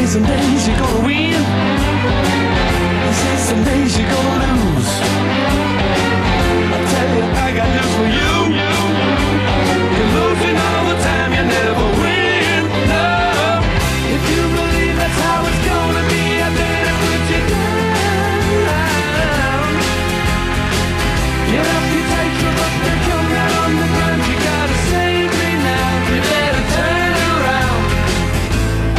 say some days you're gonna win. You say some days you're gonna lose. I tell you, I got news for you. You're losing all the time, you never win. No, if you believe that's how it's gonna be, I better put you down. Get up, you take your book, and come down on the ground. You gotta save me now. You better turn around.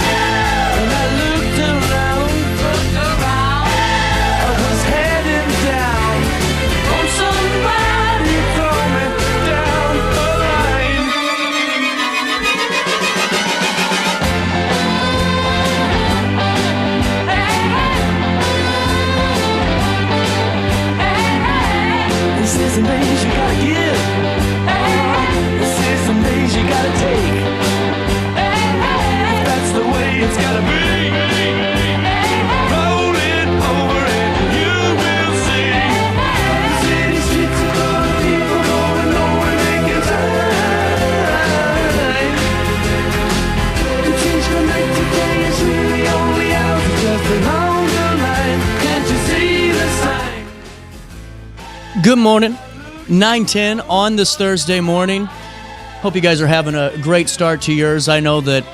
And I looked around. I was heading down. Oh, somebody throw me down the line. This is some days you gotta give. This is some days you gotta take. That's the way it's gotta be. Roll it over and you will see. The city streets are full of people going nowhere, making time. To change from night to day is really only out. Just a longer line. Can't you see the sign? Good morning, 9:10 on this Thursday morning. Hope you guys are having a great start to yours. I know that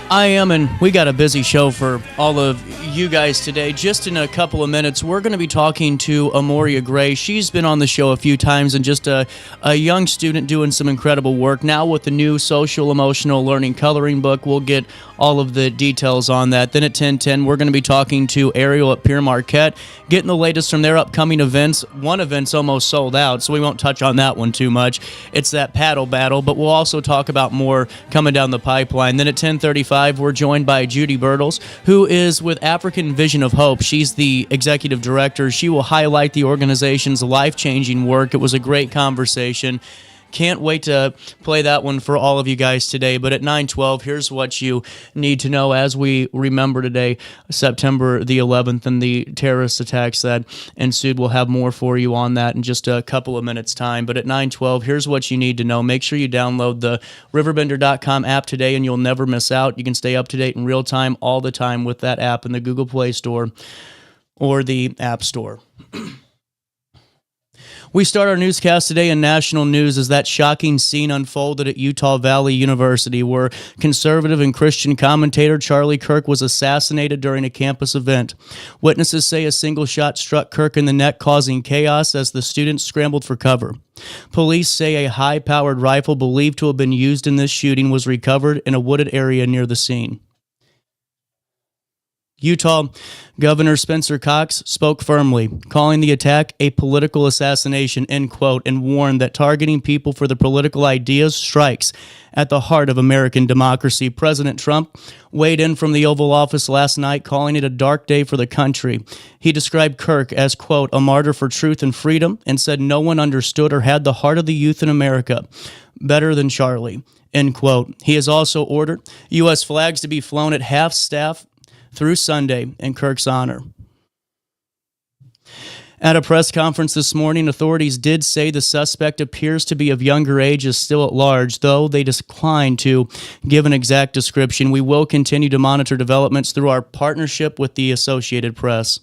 I am, and we got a busy show for all of you guys today. Just in a couple of minutes, we're going to be talking to Amoriah Gray. She's been on the show a few times and just a young student doing some incredible work. Now with the new social emotional learning coloring book, we'll get all of the details on that. Then at 10:10, we're going to be talking to Ariel at Pierre Marquette, getting the latest from their upcoming events. One event's almost sold out, so we won't touch on that one too much. It's that paddle battle, but we'll also talk about more coming down the pipeline. Then at 10:35, we're joined by Judi Bertels, who is with African Vision of Hope. She's the executive director. She will highlight the organization's life-changing work. It was a great conversation. Can't wait to play that one for all of you guys today. But at 9:12, here's what you need to know as we remember today, September the 11th, and the terrorist attacks that ensued. We'll have more for you on that in just a couple of minutes' time. But at 9:12, here's what you need to know. Make sure you download the RiverBender.com app today, and you'll never miss out. You can stay up to date in real time all the time with that app in the Google Play Store or the App Store. We start our newscast today in national news as that shocking scene unfolded at Utah Valley University, where conservative and Christian commentator Charlie Kirk was assassinated during a campus event. Witnesses say a single shot struck Kirk in the neck, causing chaos as the students scrambled for cover. Police say a high-powered rifle believed to have been used in this shooting was recovered in a wooded area near the scene. Utah Governor Spencer Cox spoke firmly, calling the attack a political assassination, end quote, and warned that targeting people for their political ideas strikes at the heart of American democracy. President Trump weighed in from the Oval Office last night, calling it a dark day for the country. He described Kirk as, quote, a martyr for truth and freedom, and said no one understood or had the heart of the youth in America better than Charlie, end quote. He has also ordered U.S. flags to be flown at half-staff through Sunday in Kirk's honor. At a press conference this morning, authorities did say the suspect appears to be of younger age, is still at large, though they declined to give an exact description. We will continue to monitor developments through our partnership with the Associated Press.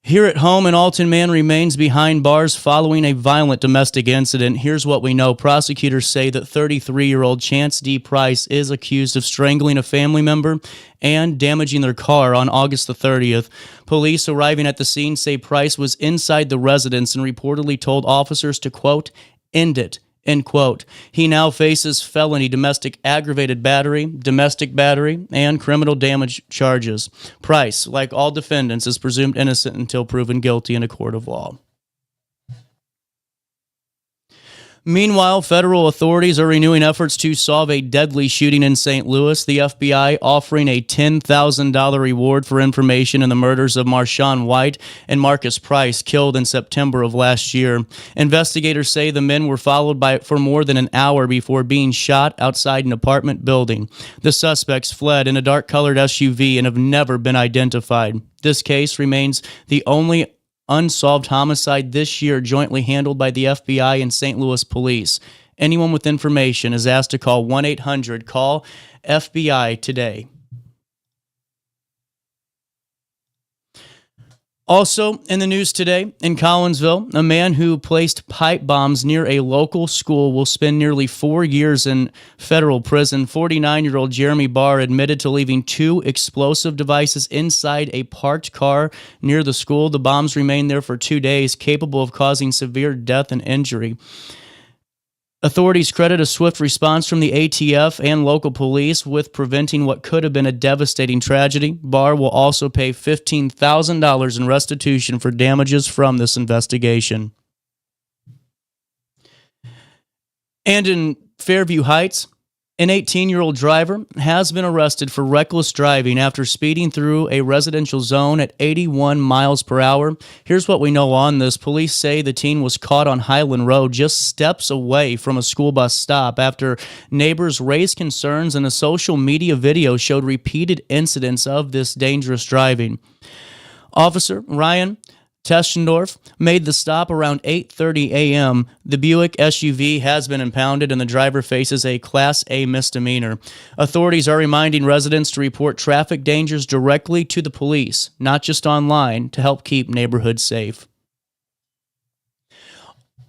Here at home, an Alton man remains behind bars following a violent domestic incident. Here's what we know. Prosecutors say that 33-year-old Chance D. Price is accused of strangling a family member and damaging their car on August the 30th. Police arriving at the scene say Price was inside the residence and reportedly told officers to, quote, end it, end quote. He now faces felony domestic aggravated battery, domestic battery, and criminal damage charges. Price, like all defendants, is presumed innocent until proven guilty in a court of law. Meanwhile, federal authorities are renewing efforts to solve a deadly shooting in St. Louis. The FBI offering a $10,000 reward for information in the murders of Marshawn White and Marcus Price, killed in September of last year. Investigators say the men were followed for more than an hour before being shot outside an apartment building. The suspects fled in a dark-colored SUV and have never been identified. This case remains the only unsolved homicide this year jointly handled by the FBI and St. Louis police. Anyone with information is asked to call 1-800-CALL-FBI today. Also in the news today, in Collinsville, a man who placed pipe bombs near a local school will spend nearly 4 years in federal prison. 49-year-old Jeremy Barr admitted to leaving 2 explosive devices inside a parked car near the school. The bombs remained there for 2 days, capable of causing severe death and injury. Authorities credit a swift response from the ATF and local police with preventing what could have been a devastating tragedy. Barr will also pay $15,000 in restitution for damages from this investigation. And in Fairview Heights, an 18-year-old driver has been arrested for reckless driving after speeding through a residential zone at 81 miles per hour. Here's what we know on this. Police say the teen was caught on Highland Road just steps away from a school bus stop after neighbors raised concerns and a social media video showed repeated incidents of this dangerous driving. Officer Ryan Teschendorf made the stop around 8:30 a.m. The Buick SUV has been impounded and the driver faces a Class A misdemeanor. Authorities are reminding residents to report traffic dangers directly to the police, not just online, to help keep neighborhoods safe.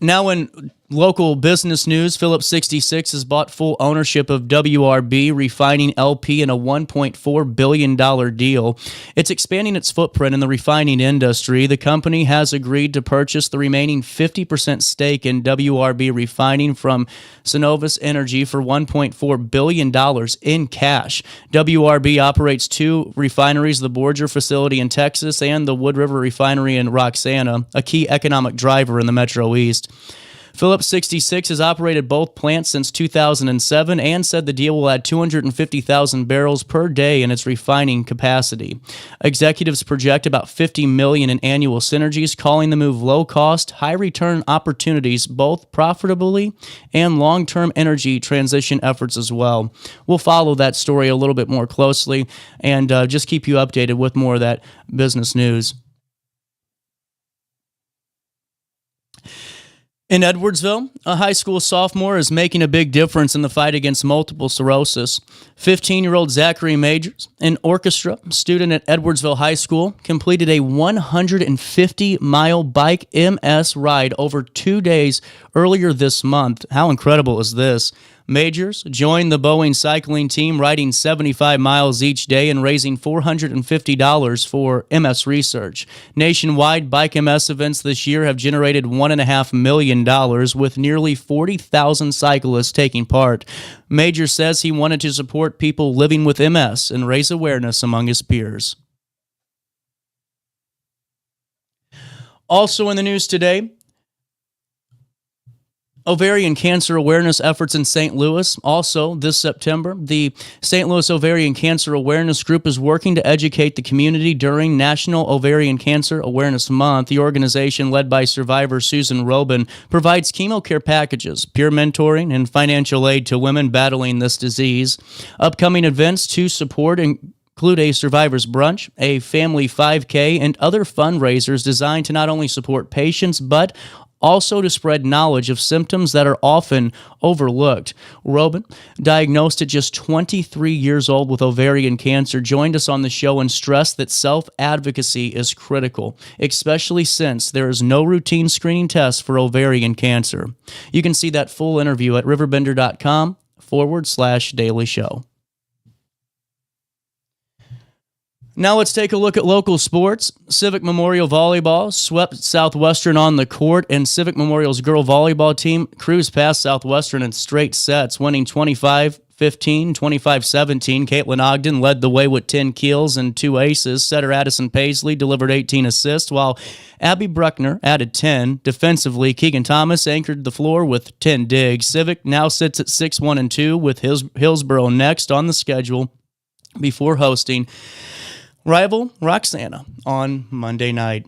Now in local business news, Phillips 66 has bought full ownership of WRB Refining LP in a $1.4 billion deal. It's expanding its footprint in the refining industry. The company has agreed to purchase the remaining 50% stake in WRB Refining from Cenovus Energy for $1.4 billion in cash. WRB operates 2 refineries, the Borger facility in Texas and the Wood River Refinery in Roxana, a key economic driver in the Metro East. Phillips 66 has operated both plants since 2007 and said the deal will add 250,000 barrels per day in its refining capacity. Executives project about $50 million in annual synergies, calling the move low-cost, high-return opportunities, both profitably and long-term energy transition efforts as well. We'll follow that story a little bit more closely and just keep you updated with more of that business news. In Edwardsville, a high school sophomore is making a big difference in the fight against multiple sclerosis. 15-year-old Zachary Majors, an orchestra student at Edwardsville High School, completed a 150-mile bike MS ride over 2 days earlier this month. How incredible is this? Majors joined the Boeing cycling team, riding 75 miles each day and raising $450 for MS research. Nationwide bike MS events this year have generated $1.5 million, with nearly 40,000 cyclists taking part. Majors says he wanted to support people living with MS and raise awareness among his peers. Also in the news today, ovarian cancer awareness efforts in St. Louis. Also, this September, the St. Louis Ovarian Cancer Awareness Group is working to educate the community during National Ovarian Cancer Awareness Month. The organization, led by survivor Susan Robin, provides chemo care packages, peer mentoring, and financial aid to women battling this disease. Upcoming events to support include a survivor's brunch, a family 5K, and other fundraisers designed to not only support patients, but also to spread knowledge of symptoms that are often overlooked. Robin, diagnosed at just 23 years old with ovarian cancer, joined us on the show and stressed that self-advocacy is critical, especially since there is no routine screening test for ovarian cancer. You can see that full interview at RiverBender.com/daily show. Now let's take a look at local sports. Civic Memorial Volleyball swept Southwestern on the court, and Civic Memorial's girl volleyball team cruised past Southwestern in straight sets, winning 25-15, 25-17. Caitlin Ogden led the way with 10 kills and 2 aces. Setter Addison Paisley delivered 18 assists, while Abby Bruckner added 10. Defensively, Keegan Thomas anchored the floor with 10 digs. Civic now sits at 6-1-2 with Hillsborough next on the schedule before hosting rival Roxana on Monday night.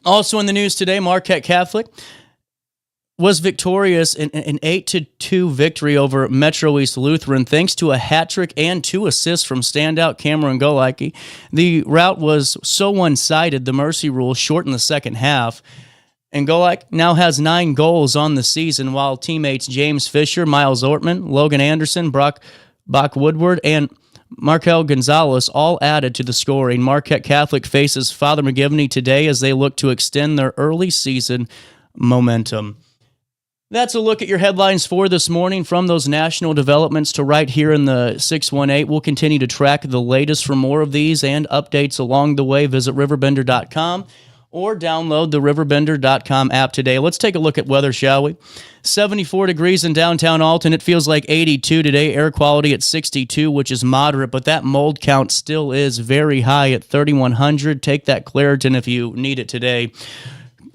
Also in the news today, Marquette Catholic was victorious in an 8-2 victory over Metro East Lutheran, thanks to a hat trick and 2 assists from standout Cameron Golacki. The rout was so one-sided, the mercy rule shortened the second half, And Golak now has 9 goals on the season, while teammates James Fisher, Miles Ortman, Logan Anderson, Brock Woodward, and Markel Gonzalez all added to the scoring. Marquette Catholic faces Father McGivney today as they look to extend their early season momentum. That's a look at your headlines for this morning, from those national developments to right here in the 618. We'll continue to track the latest. For more of these and updates along the way, visit RiverBender.com or download the RiverBender.com app today. Let's take a look at weather, shall we? 74 degrees in downtown Alton. It feels like 82 today. Air quality at 62, which is moderate, but that mold count still is very high at 3,100. Take that Claritin if you need it today.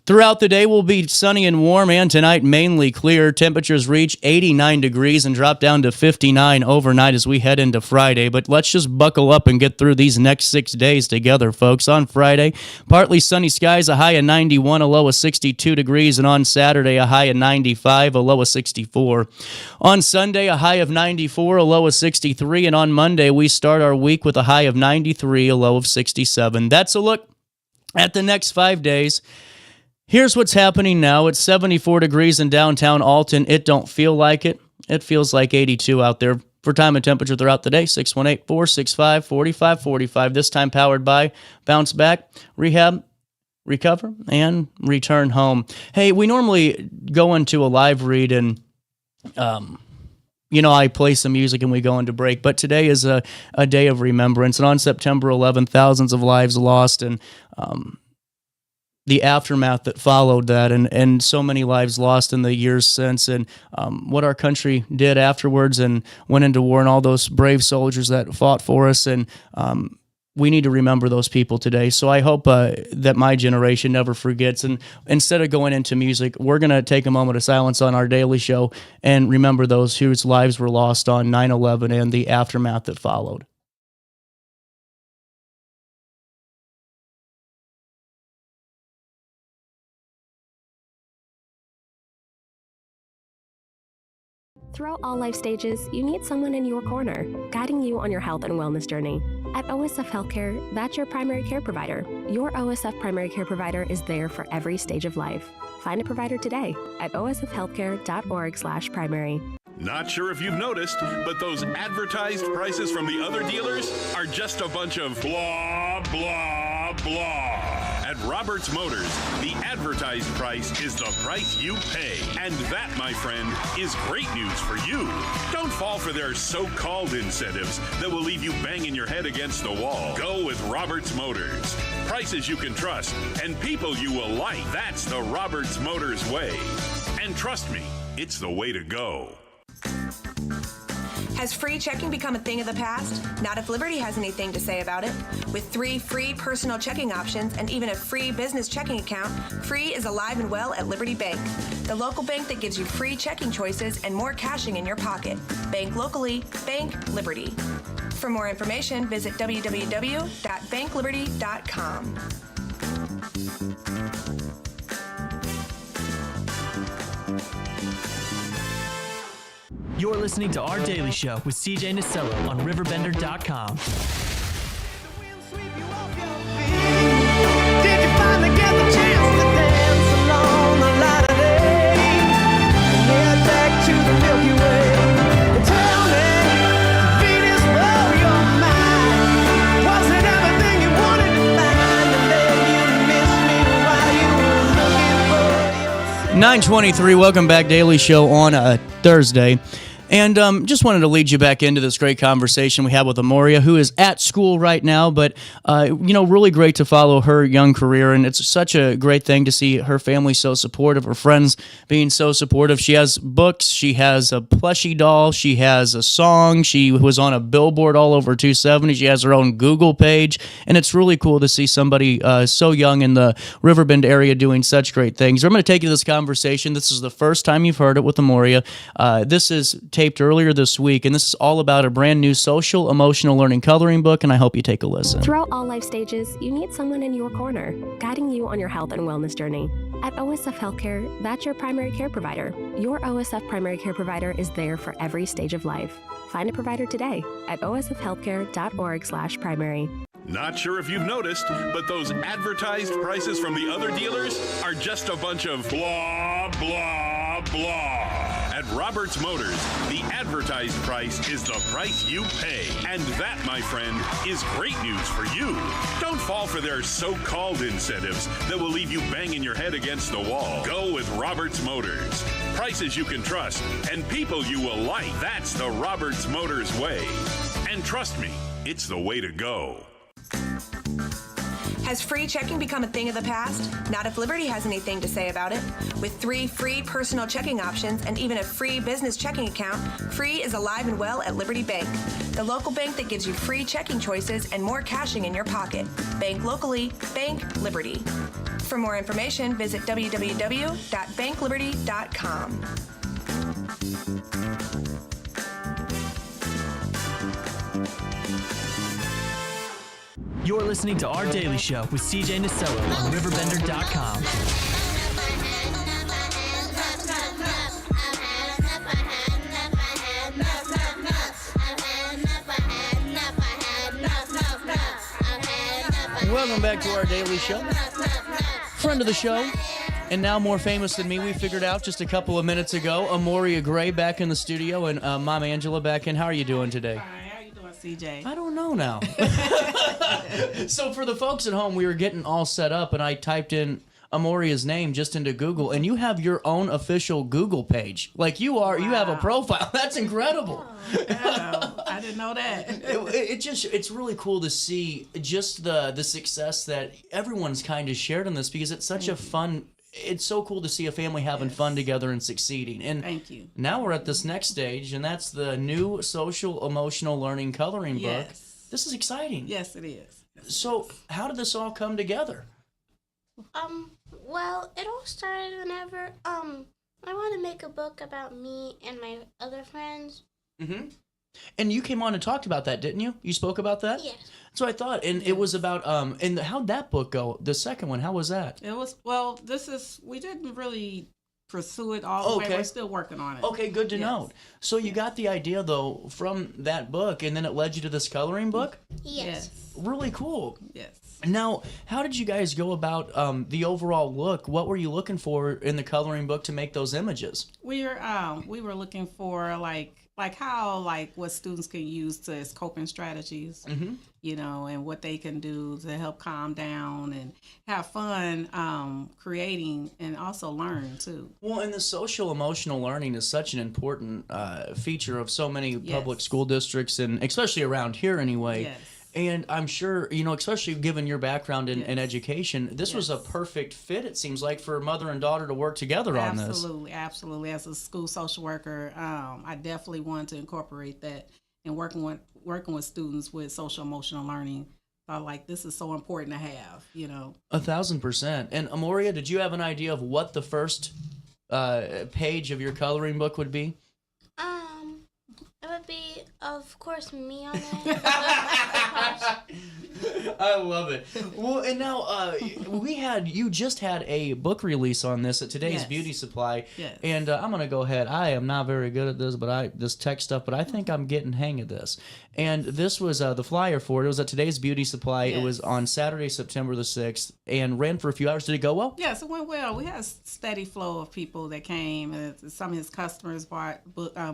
Throughout the day, we'll be sunny and warm, and tonight mainly clear. Temperatures reach 89 degrees and drop down to 59 overnight as we head into Friday. But let's just buckle up and get through these next 6 days together, folks. On Friday, partly sunny skies, a high of 91, a low of 62 degrees. And on Saturday, a high of 95, a low of 64. On Sunday, a high of 94, a low of 63. And on Monday, we start our week with a high of 93, a low of 67. That's a look at the next 5 days. Here's what's happening now. It's 74 degrees in downtown Alton. It don't feel like it. It feels like 82 out there. For time and temperature throughout the day, 618-465-4545. This time powered by Bounce Back, Rehab, Recover, and Return Home. Hey, we normally go into a live read and, I play some music and we go into break. But today is a day of remembrance. And on September 11th, thousands of lives lost, and the aftermath that followed that, and so many lives lost in the years since, and what our country did afterwards and went into war, and all those brave soldiers that fought for us. And we need to remember those people today. So I hope that my generation never forgets. And instead of going into music, we're going to take a moment of silence on our daily show and remember those whose lives were lost on 9/11 and the aftermath that followed. Throughout all life stages, you need someone in your corner, guiding you on your health and wellness journey. At OSF Healthcare, that's your primary care provider. Your OSF primary care provider is there for every stage of life. Find a provider today at osfhealthcare.org/primary. Not sure if you've noticed, but those advertised prices from the other dealers are just a bunch of blah, blah, blah. At Roberts Motors, the advertised price is the price you pay. And that, my friend, is great news for you. Don't fall for their so-called incentives that will leave you banging your head against the wall. Go with Roberts Motors. Prices you can trust and people you will like. That's the Roberts Motors way. And trust me, it's the way to go. Has free checking become a thing of the past? Not if Liberty has anything to say about it. With 3 free personal checking options and even a free business checking account, free is alive and well at Liberty Bank, the local bank that gives you free checking choices and more cashing in your pocket. Bank locally, bank Liberty. For more information, visit www.bankliberty.com. You're listening to Our Daily Show with CJ Nasello on RiverBender.com. Did you finally get the chance to dance along the light of day and head back to the Milky Way? And tell me, Venus, blow your mind. Was it everything you wanted to find? And then you missed me while you were looking for yourself. 9:23, welcome back. Daily Show on a Thursday. And just wanted to lead you back into this great conversation we had with Amoriah, who is at school right now, but, really great to follow her young career. And it's such a great thing to see her family so supportive, her friends being so supportive. She has books. She has a plushie doll. She has a song. She was on a billboard all over 270. She has her own Google page. And it's really cool to see somebody so young in the Riverbend area doing such great things. I'm going to take you to this conversation. This is the first time you've heard it with Amoriah. This is taped earlier this week, and this is all about a brand new social emotional learning coloring book, and I hope you take a listen. Throughout all life stages, you need someone in your corner, guiding you on your health and wellness journey. At OSF Healthcare, that's your primary care provider. Your OSF primary care provider is there for every stage of life. Find a provider today at osfhealthcare.org/primary. Not sure if you've noticed, but those advertised prices from the other dealers are just a bunch of blah, blah, blah. At Roberts Motors, the advertised price is the price you pay. And that, my friend, is great news for you. Don't fall for their so-called incentives that will leave you banging your head against the wall. Go with Roberts Motors. Prices you can trust and people you will like. That's the Roberts Motors way. And trust me, it's the way to go. Has free checking become a thing of the past? Not if Liberty has anything to say about it. With 3 free personal checking options and even a free business checking account, free is alive and well at Liberty Bank, the local bank that gives you free checking choices and more cashing in your pocket. Bank locally, bank Liberty. For more information, visit www.bankliberty.com. You're listening to Our Daily Show with CJ Nasello on RiverBender.com. Welcome back to Our Daily Show. Friend of the show, and now more famous than me, we figured out just a couple of minutes ago, Amoriah Gray back in the studio, and Mom Angela back in. How are you doing today? How you doing, CJ? I don't know now. So for the folks at home, we were getting all set up, and I typed in Amoriah's name just into Google, and you have your own official Google page. Like you have a profile. That's incredible. Oh, I didn't know that. It's really cool to see just the success that everyone's kind of shared in this, because it's such a fun. It's so cool to see a family having fun together and succeeding. And Thank you. Now we're at this next stage, and that's the new social emotional learning coloring book. Yes. This is exciting. Yes, it is. So how did this all come together? Well, it all started whenever, I wanted to make a book about me and my other friends. Mm-hmm. And you came on and talked about that, didn't you? You spoke about that? Yes. So I thought, and it was about, and how'd that book go? The second one, how was that? It was, well, we didn't really pursue it all the way. Okay. We're still working on it. Okay, good to know. So you got the idea, though, from that book, and then it led you to this coloring book? Yes. Really cool. Yes. Now, how did you guys go about the overall look? What were you looking for in the coloring book to make those images? We were looking for like how what students can use as coping strategies, you know, and what they can do to help calm down and have fun creating and also learn too. Well, and the social emotional learning is such an important feature of so many public school districts, and especially around here anyway. Yes. And I'm sure, you know, especially given your background in education, this was a perfect fit, it seems like, for mother and daughter to work together on this. Absolutely, absolutely. As a school social worker, I definitely want to incorporate that in working with students with social emotional learning. Like, this is so important to have, you know. 1,000%. And Amoriah, did you have an idea of what the first page of your coloring book would be? It would be, of course, me on it. I love it. Well, and now you just had a book release on this at today's Beauty Supply. Yes. And I'm going to go ahead. I am not very good at this, this tech stuff, but I think I'm getting hang of this. And this was the flyer for it. It was at today's Beauty Supply. Yes. It was on Saturday, September the 6th, and ran for a few hours. Did it go well? Yes, it went well. We had a steady flow of people that came. And some of his customers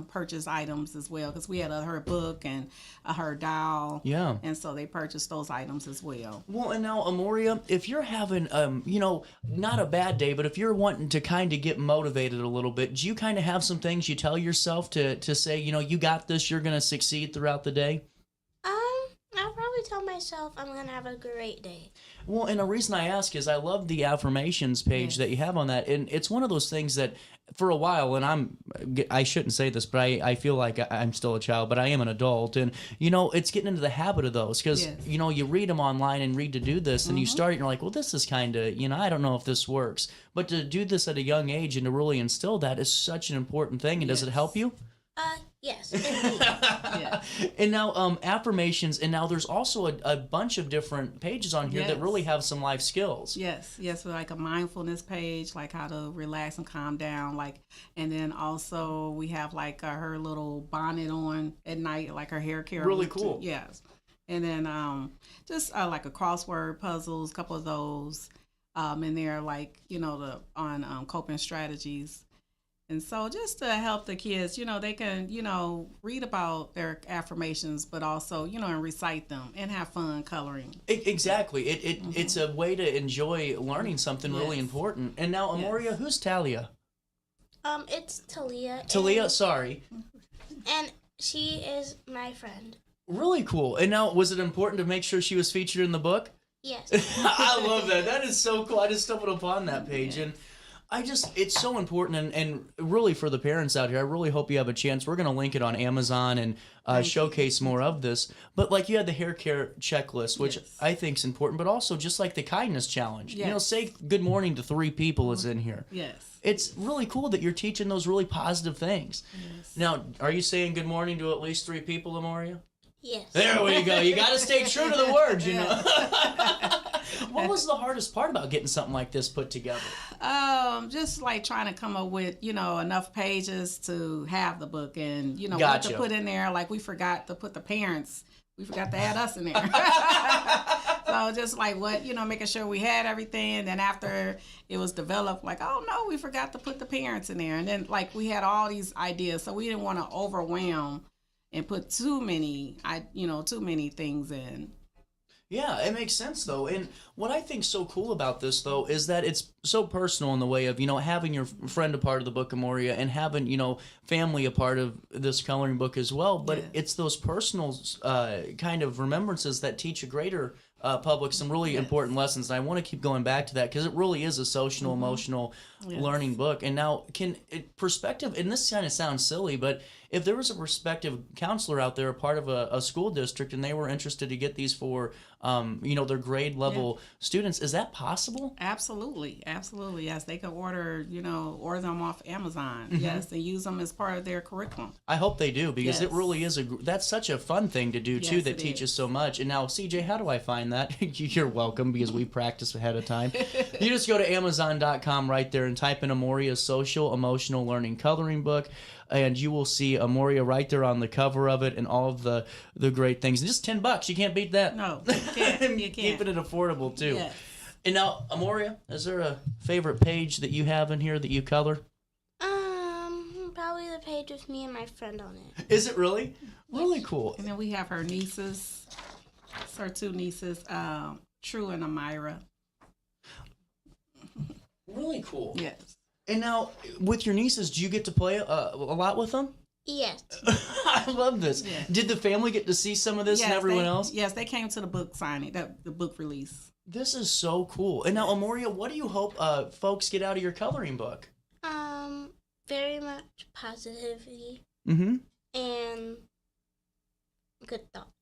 purchased items as well, because we had her book and her doll. Yeah. And so they purchased those items as well. Well, and now, Amoriah, if you're having, you know, not a bad day, but if you're wanting to kind of get motivated a little bit, do you kind of have some things you tell yourself to say, you know, you got this, you're going to succeed throughout the day? I'll probably tell myself I'm going to have a great day. Well, and the reason I ask is I love the affirmations page that you have on that, and it's one of those things that for a while, and I shouldn't say this, but I feel like I'm still a child, but I am an adult, and you know, it's getting into the habit of those, because you know, you read them online and read to do this, and you start and you're like, well, this is kind of, you know, I don't know if this works, but to do this at a young age and to really instill that is such an important thing. And does it help you? Yes. And now affirmations, and now there's also a bunch of different pages on here that really have some life skills. Yes, like a mindfulness page, like how to relax and calm down, like, and then also we have like her little bonnet on at night, like her hair care. Really cool. Yes. And then just like a crossword puzzles, a couple of those in there, like, on coping strategies. And so just to help the kids, they can, read about their affirmations, but also, and recite them and have fun coloring. Exactly. It's a way to enjoy learning something really important. And now, Amoriah, who's Talia? It's Talia. Talia, sorry. And she is my friend. Really cool. And now, was it important to make sure she was featured in the book? Yes. I love that. That is so cool. I just stumbled upon that page. And it's so important, and really for the parents out here, I really hope you have a chance. We're going to link it on Amazon and showcase more of this. But like you had the hair care checklist, which I think is important, but also just like the kindness challenge. Yes. Say good morning to 3 people is in here. Yes. It's really cool that you're teaching those really positive things. Yes. Now, are you saying good morning to at least 3 people, Amoriah? Yes. There we go. You got to stay true to the words, What was the hardest part about getting something like this put together? Just like trying to come up with, enough pages to have the book and, what Gotcha. to put in there. Like we forgot to put the parents. We forgot to add us in there. So just like making sure we had everything. And then after it was developed, like, oh no, we forgot to put the parents in there. And then like we had all these ideas. So we didn't want to overwhelm and put too many things in. Yeah, it makes sense, though. And what I think's so cool about this, though, is that it's so personal in the way of, having your friend a part of the book, Amoriah, and having, family a part of this coloring book as well. But it's those personal kind of remembrances that teach a greater public some really important lessons. And I want to keep going back to that because it really is a social, emotional learning book. And now, perspective, and this kind of sounds silly, but if there was a prospective counselor out there, a part of a school district, and they were interested to get these for, their grade level students, is that possible? Absolutely. Yes, they could order them off Amazon. Yes, and use them as part of their curriculum. I hope they do because it really is that's such a fun thing to do too. That teaches so much. And now, CJ, how do I find that? You're welcome because we practice ahead of time. You just go to Amazon.com right there and type in Amoriah's Social Emotional Learning Coloring Book. And you will see Amoriah right there on the cover of it and all of the great things. And just $10, you can't beat that. No, you can't. Keeping it affordable too. Yes. And now, Amoriah, is there a favorite page that you have in here that you color? Probably the page with me and my friend on it. Is it really? Really cool. And then we have her nieces, her 2 nieces, True and Amira. Really cool. Yes. And now, with your nieces, do you get to play a lot with them? Yes. I love this. Yeah. Did the family get to see some of this and everyone else? Yes, they came to the book signing, the book release. This is so cool. And now, Amoriah, what do you hope folks get out of your coloring book? Very much positivity. Mm-hmm. And good thoughts.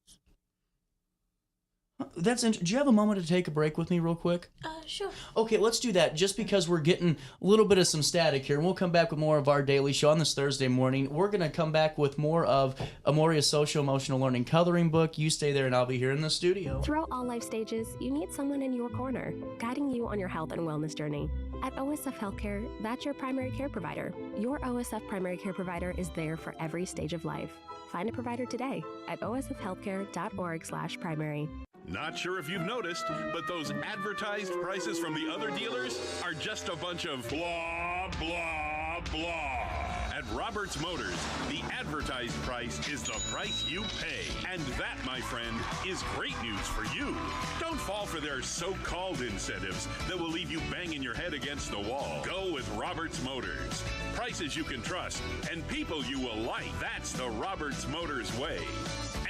Do you have a moment to take a break with me real quick? Sure. Okay, let's do that just because we're getting a little bit of some static here. And we'll come back with more of our daily show on this Thursday morning. We're going to come back with more of Amoriah's Social Emotional Learning Coloring Book. You stay there and I'll be here in the studio. Throughout all life stages, you need someone in your corner, guiding you on your health and wellness journey. At OSF Healthcare, that's your primary care provider. Your OSF primary care provider is there for every stage of life. Find a provider today at osfhealthcare.org/primary. Not sure if you've noticed, but those advertised prices from the other dealers are just a bunch of blah, blah, blah. At Roberts Motors, the advertised price is the price you pay. And that, my friend, is great news for you. Don't fall for their so-called incentives that will leave you banging your head against the wall. Go with Roberts Motors. Prices you can trust and people you will like. That's the Roberts Motors way.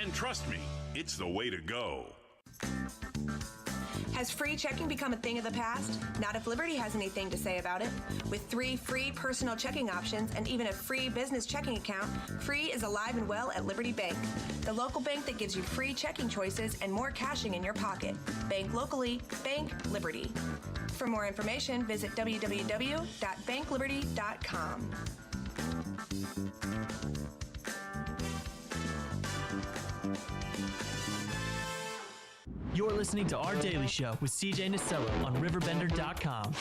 And trust me, it's the way to go. Has free checking become a thing of the past? Not if Liberty has anything to say about it. With 3 free personal checking options and even a free business checking account, free is alive and well at Liberty Bank. The local bank that gives you free checking choices and more cashing in your pocket. Bank locally, bank Liberty. For more information, visit www.bankliberty.com. You're listening to Our Daily Show with CJ Nasello on RiverBender.com.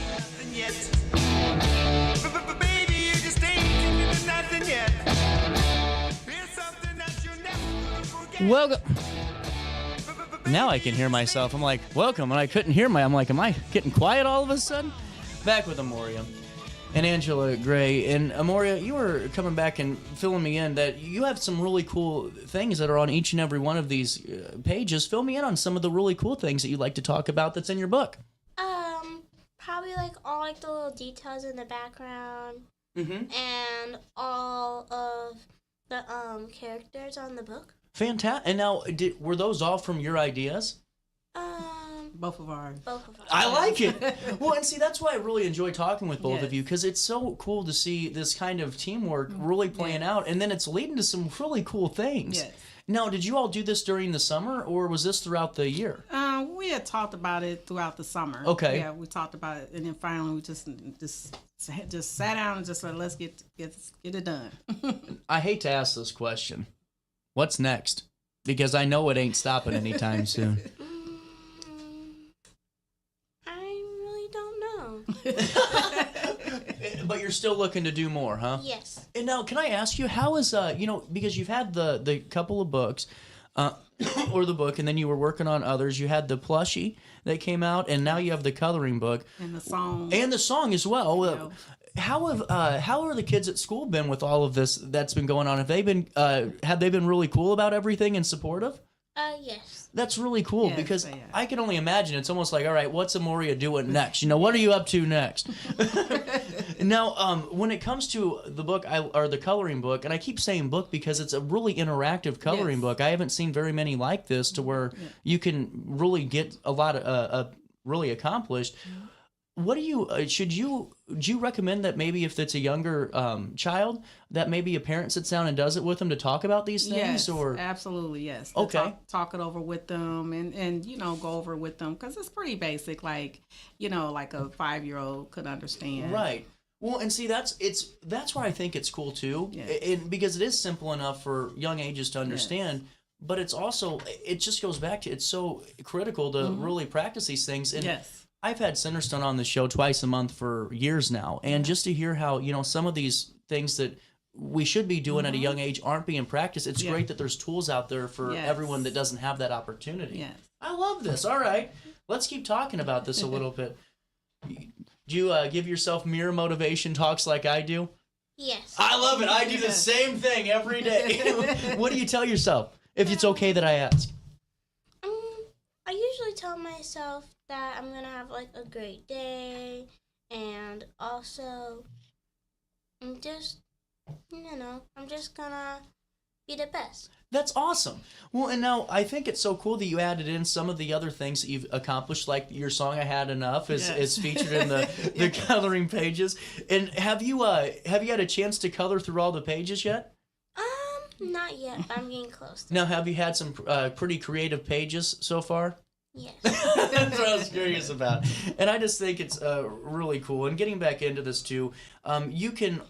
Nothing yet. Baby, you just ain't nothing yet. There's something Welcome. Now I can hear myself. I'm like, welcome. And I couldn't hear I'm like, am I getting quiet all of a sudden? Back with Amoriah and Angela Gray. And Amoriah, you were coming back and filling me in that you have some really cool things that are on each and every one of these pages. Fill me in on some of the really cool things that you'd like to talk about that's in your book. Probably like all like the little details in the background, and all of the characters on the book. Fantastic. And now, were those all from your ideas? Both of ours. I like it. Well, and see, that's why I really enjoy talking with both of you, because it's so cool to see this kind of teamwork really playing out, and then it's leading to some really cool things. Yes. Now, did you all do this during the summer, or was this throughout the year? We had talked about it throughout the summer. Okay. Yeah, we talked about it, and then finally we just sat down and just said, let's get it done. I hate to ask this question. What's next? Because I know it ain't stopping anytime soon. I really don't know. But you're still looking to do more, huh? Yes. And now, can I ask you, how is, because you've had the couple of books, or the book, and then you were working on others. You had the plushie that came out, and now you have the coloring book. And the song. And the song as well. How are the kids at school been with all of this that's been going on? Have they been really cool about everything and supportive? Yes. That's really cool, Yes, because they are. I can only imagine. It's almost like, all right, what's Amoriah doing next? What are you up to next? Now, when it comes to the book, or the coloring book, and I keep saying book because it's a really interactive coloring book. I haven't seen very many like this to where you can really get a lot of really accomplished. What do you do you recommend that maybe if it's a younger child, that maybe a parent sits down and does it with them to talk about these things? Yes, or absolutely, yes. Okay. Talk it over with them and go over with them, because it's pretty basic, like a 5-year-old could understand. Right. Well, and see, that's why I think it's cool too, because it is simple enough for young ages to understand. Yes. But it's also, it just goes back to, it's so critical to really practice these things. And I've had Centerstone on the show twice a month for years now, and just to hear how some of these things that we should be doing at a young age aren't being practiced. It's great that there's tools out there for everyone that doesn't have that opportunity. Yes. I love this. All right, let's keep talking about this a little bit. Do you give yourself mirror motivation talks like I do? Yes. I love it. I do the same thing every day. What do you tell yourself, if it's okay that I ask? I usually tell myself that I'm going to have like a great day, and also I'm just going to be the best. That's awesome. Well, and now I think it's so cool that you added in some of the other things that you've accomplished, like your song "I Had Enough" is featured in the coloring pages. And have you had a chance to color through all the pages yet? Not yet, but I'm getting close. Now, have you had some pretty creative pages so far? Yes. That's what I was curious about. And I just think it's really cool. And getting back into this too, you can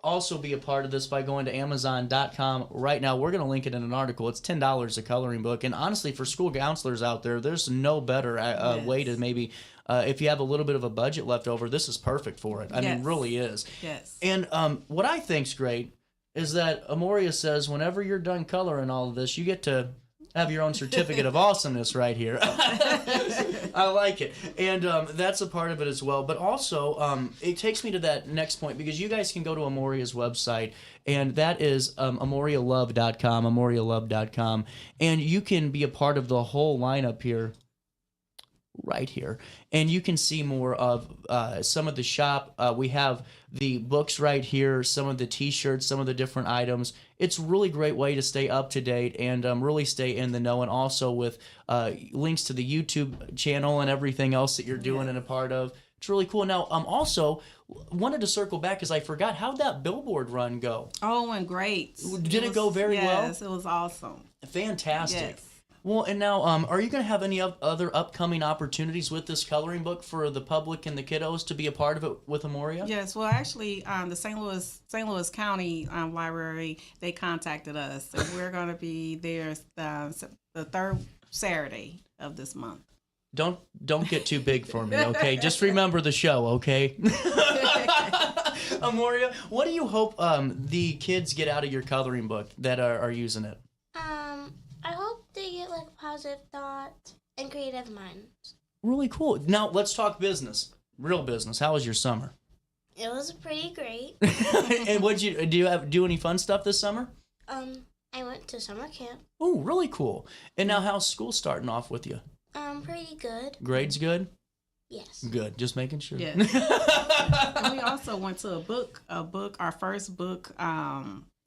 also be a part of this by going to Amazon.com right now. We're going to link it in an article. It's $10 a coloring book. And honestly, for school counselors out there, there's no better way to maybe, if you have a little bit of a budget left over, this is perfect for it. I mean, really is. Yes. And what I think's great is that Amoriah says whenever you're done coloring all of this, you get to have your own certificate of awesomeness right here. I like it. And that's a part of it as well. But also, it takes me to that next point, because you guys can go to Amoriah's website, and that is AmoriahLove.com, AmoriahLove.com. And you can be a part of the whole lineup here, right here. And you can see more of some of the shop. We have the books right here, some of the t-shirts, some of the different items. It's a really great way to stay up to date and really stay in the know, and also with links to the YouTube channel and everything else that you're doing and a part of. It's really cool. Now, also wanted to circle back because I forgot, how'd that billboard run go? Oh, and great. Did it go very well? Yes, it was awesome. Fantastic. Yes. Well, and now, are you going to have any other upcoming opportunities with this coloring book for the public and the kiddos to be a part of it with Amoriah? Yes. Well, actually, the St. Louis County Library, they contacted us, and we're going to be there the third Saturday of this month. Don't get too big for me, okay? Just remember the show, okay? Amoriah, what do you hope the kids get out of your coloring book that are using it? I positive thoughts, and creative minds. Really cool. Now let's talk business. Real business. How was your summer? It was pretty great. And do any fun stuff this summer? I went to summer camp. Oh, really cool. And now how's school starting off with you? Pretty good. Grades good? Yes. Good. Just making sure. Yeah. And we also went to our first book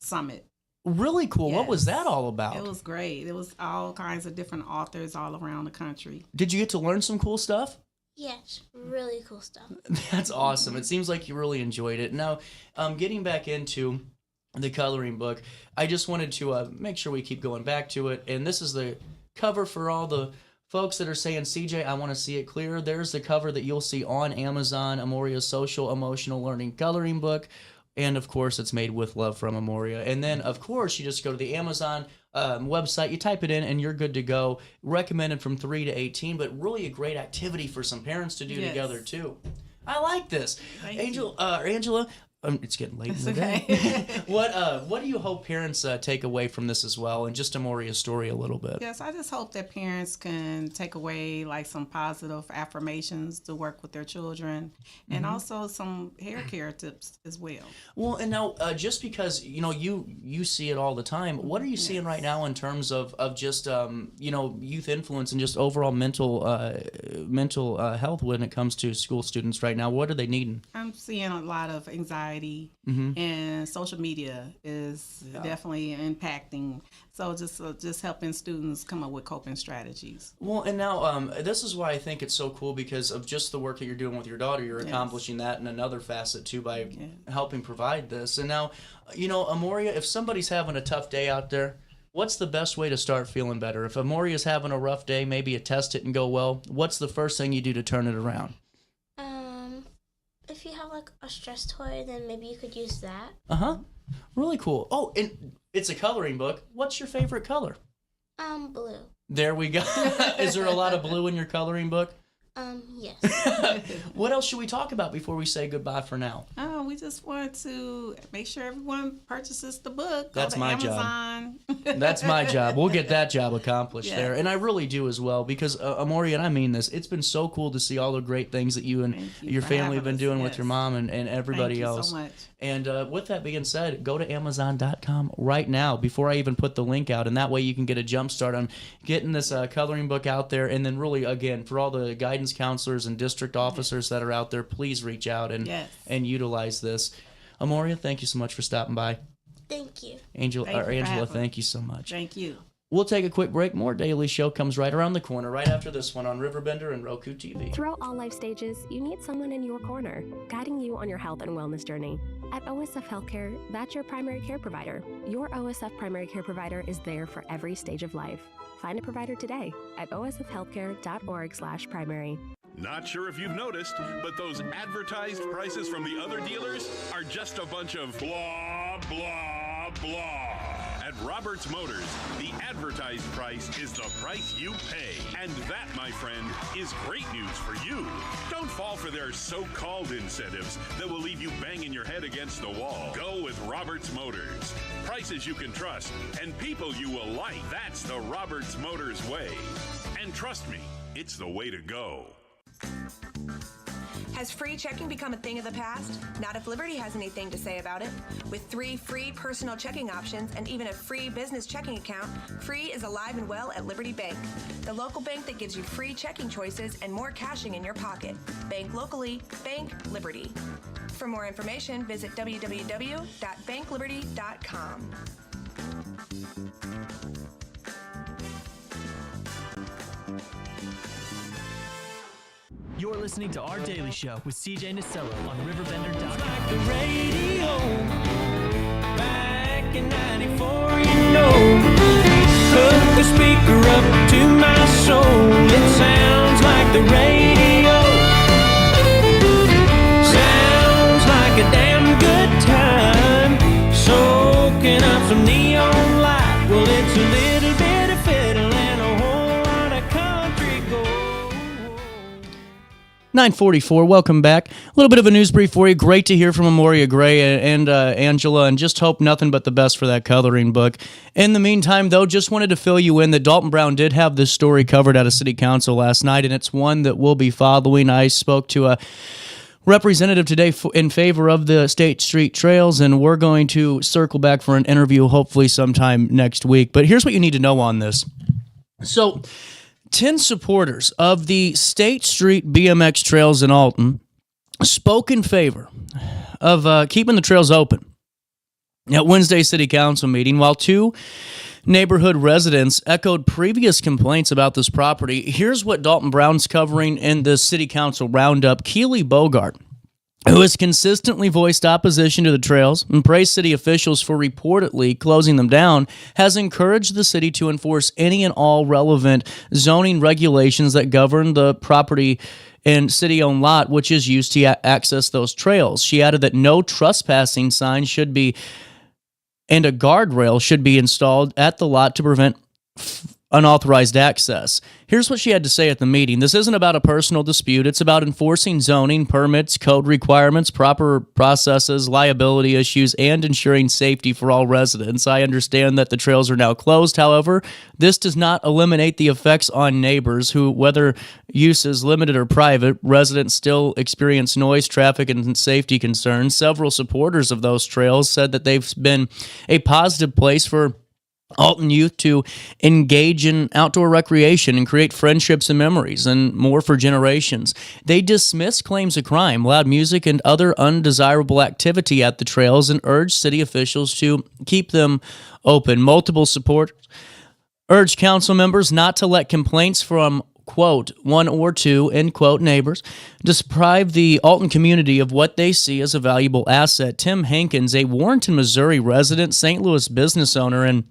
summit. Really cool. Yes. What was that all about? It was great. It was all kinds of different authors all around the country. Did you get to learn some cool stuff? Yes, really cool stuff. That's awesome. It seems like you really enjoyed it. Now, getting back into the coloring book, I just wanted to make sure we keep going back to it. And this is the cover for all the folks that are saying, CJ, I want to see it clear. There's the cover that you'll see on Amazon, Amoriah's Social Emotional Learning Coloring Book. And, of course, it's made with love from Amoriah. And then, of course, you just go to the Amazon website, you type it in, and you're good to go. Recommended from 3 to 18, but really a great activity for some parents to do together, too. I like this. Angela, it's getting late in the day. What do you hope parents take away from this as well, and just Amoriah's story a little bit? Yes, I just hope that parents can take away like some positive affirmations to work with their children, and also some hair care tips as well. Well, and now just because you see it all the time, what are you seeing right now in terms of just youth influence and just overall mental health when it comes to school students right now? What are they needing? I'm seeing a lot of anxiety. And social media is definitely impacting. So just helping students come up with coping strategies. Well, and now this is why I think it's so cool, because of just the work that you're doing with your daughter. You're accomplishing that in another facet too by helping provide this. And now, Amoriah, if somebody's having a tough day out there, what's the best way to start feeling better? If Amoriah's having a rough day, maybe you test it and go well. What's the first thing you do to turn it around? If you have like a stress toy, then maybe you could use that. Really cool. Oh, and it's a coloring book. What's your favorite color? Blue. There we go. Is there a lot of blue in your coloring book? Yes. What else should we talk about before we say goodbye for now? We just want to make sure everyone purchases the book. That's my Amazon. job. That's my job. We'll get that job accomplished there. And I really do as well, because Amoriah, and I mean this, it's been so cool to see all the great things that you and your family have been doing with your mom and everybody else. Thank you so much. And with that being said, go to Amazon.com right now before I even put the link out. And that way you can get a jump start on getting this coloring book out there. And then really, again, for all the guidance counselors and district officers that are out there, please reach out and utilize this. Amoriah, thank you so much for stopping by. Thank you. Angela, thank you so much. Thank you. We'll take a quick break. More Daily Show comes right around the corner, right after this one on RiverBender and Roku TV. Throughout all life stages, you need someone in your corner, guiding you on your health and wellness journey. At OSF Healthcare, that's your primary care provider. Your OSF primary care provider is there for every stage of life. Find a provider today at osfhealthcare.org/primary. Not sure if you've noticed, but those advertised prices from the other dealers are just a bunch of blah, blah, blah. At Roberts Motors, the advertised price is the price you pay. And that, my friend, is great news for you. Don't fall for their so-called incentives that will leave you banging your head against the wall. Go with Roberts Motors. Prices you can trust and people you will like. That's the Roberts Motors way. And trust me, it's the way to go. Has free checking become a thing of the past? Not if Liberty has anything to say about it. With 3 free personal checking options and even a free business checking account, free is alive and well at Liberty Bank. The local bank that gives you free checking choices and more cashing in your pocket. Bank locally, bank Liberty. For more information, visit www.bankliberty.com. You're listening to Our Daily Show with CJ Nasello on RiverBender.com. Like the radio back in 94, you know. Hook the speaker up to my soul. It sounds like the radio. Sounds like a damn good time. Soaking up some neon light. Well, it's a little bit of fiddle and a whole lot of country gold. 9:44. Welcome back. A little bit of a news brief for you. Great to hear from Amoriah Gray and Angela, and just hope nothing but the best for that coloring book. In the meantime, though, just wanted to fill you in that Dalton Brown did have this story covered at a city council last night, and it's one that we'll be following. I spoke to a representative today in favor of the State Street Trails, and we're going to circle back for an interview hopefully sometime next week. But here's what you need to know on this. So 10 supporters of the State Street BMX trails in Alton spoke in favor of keeping the trails open at Wednesday's City Council meeting, while 2 neighborhood residents echoed previous complaints about this property. Here's what Dalton Brown's covering in the City Council roundup. Keely Bogart, who has consistently voiced opposition to the trails and praised city officials for reportedly closing them down, has encouraged the city to enforce any and all relevant zoning regulations that govern the property and city-owned lot, which is used to access those trails. She added that no trespassing sign should be and a guardrail should be installed at the lot to prevent unauthorized access. Here's what she had to say at the meeting. This isn't about a personal dispute. It's about enforcing zoning, permits, code requirements, proper processes, liability issues, and ensuring safety for all residents. I understand that the trails are now closed. However, this does not eliminate the effects on neighbors who, whether use is limited or private, residents still experience noise, traffic, and safety concerns. Several supporters of those trails said that they've been a positive place for Alton youth to engage in outdoor recreation and create friendships and memories and more for generations. They dismissed claims of crime, loud music, and other undesirable activity at the trails and urged city officials to keep them open. Multiple supporters urged council members not to let complaints from, quote, 1 or 2, end quote, neighbors deprive the Alton community of what they see as a valuable asset. Tim Hankins, a Warrenton, Missouri resident, St. Louis business owner, and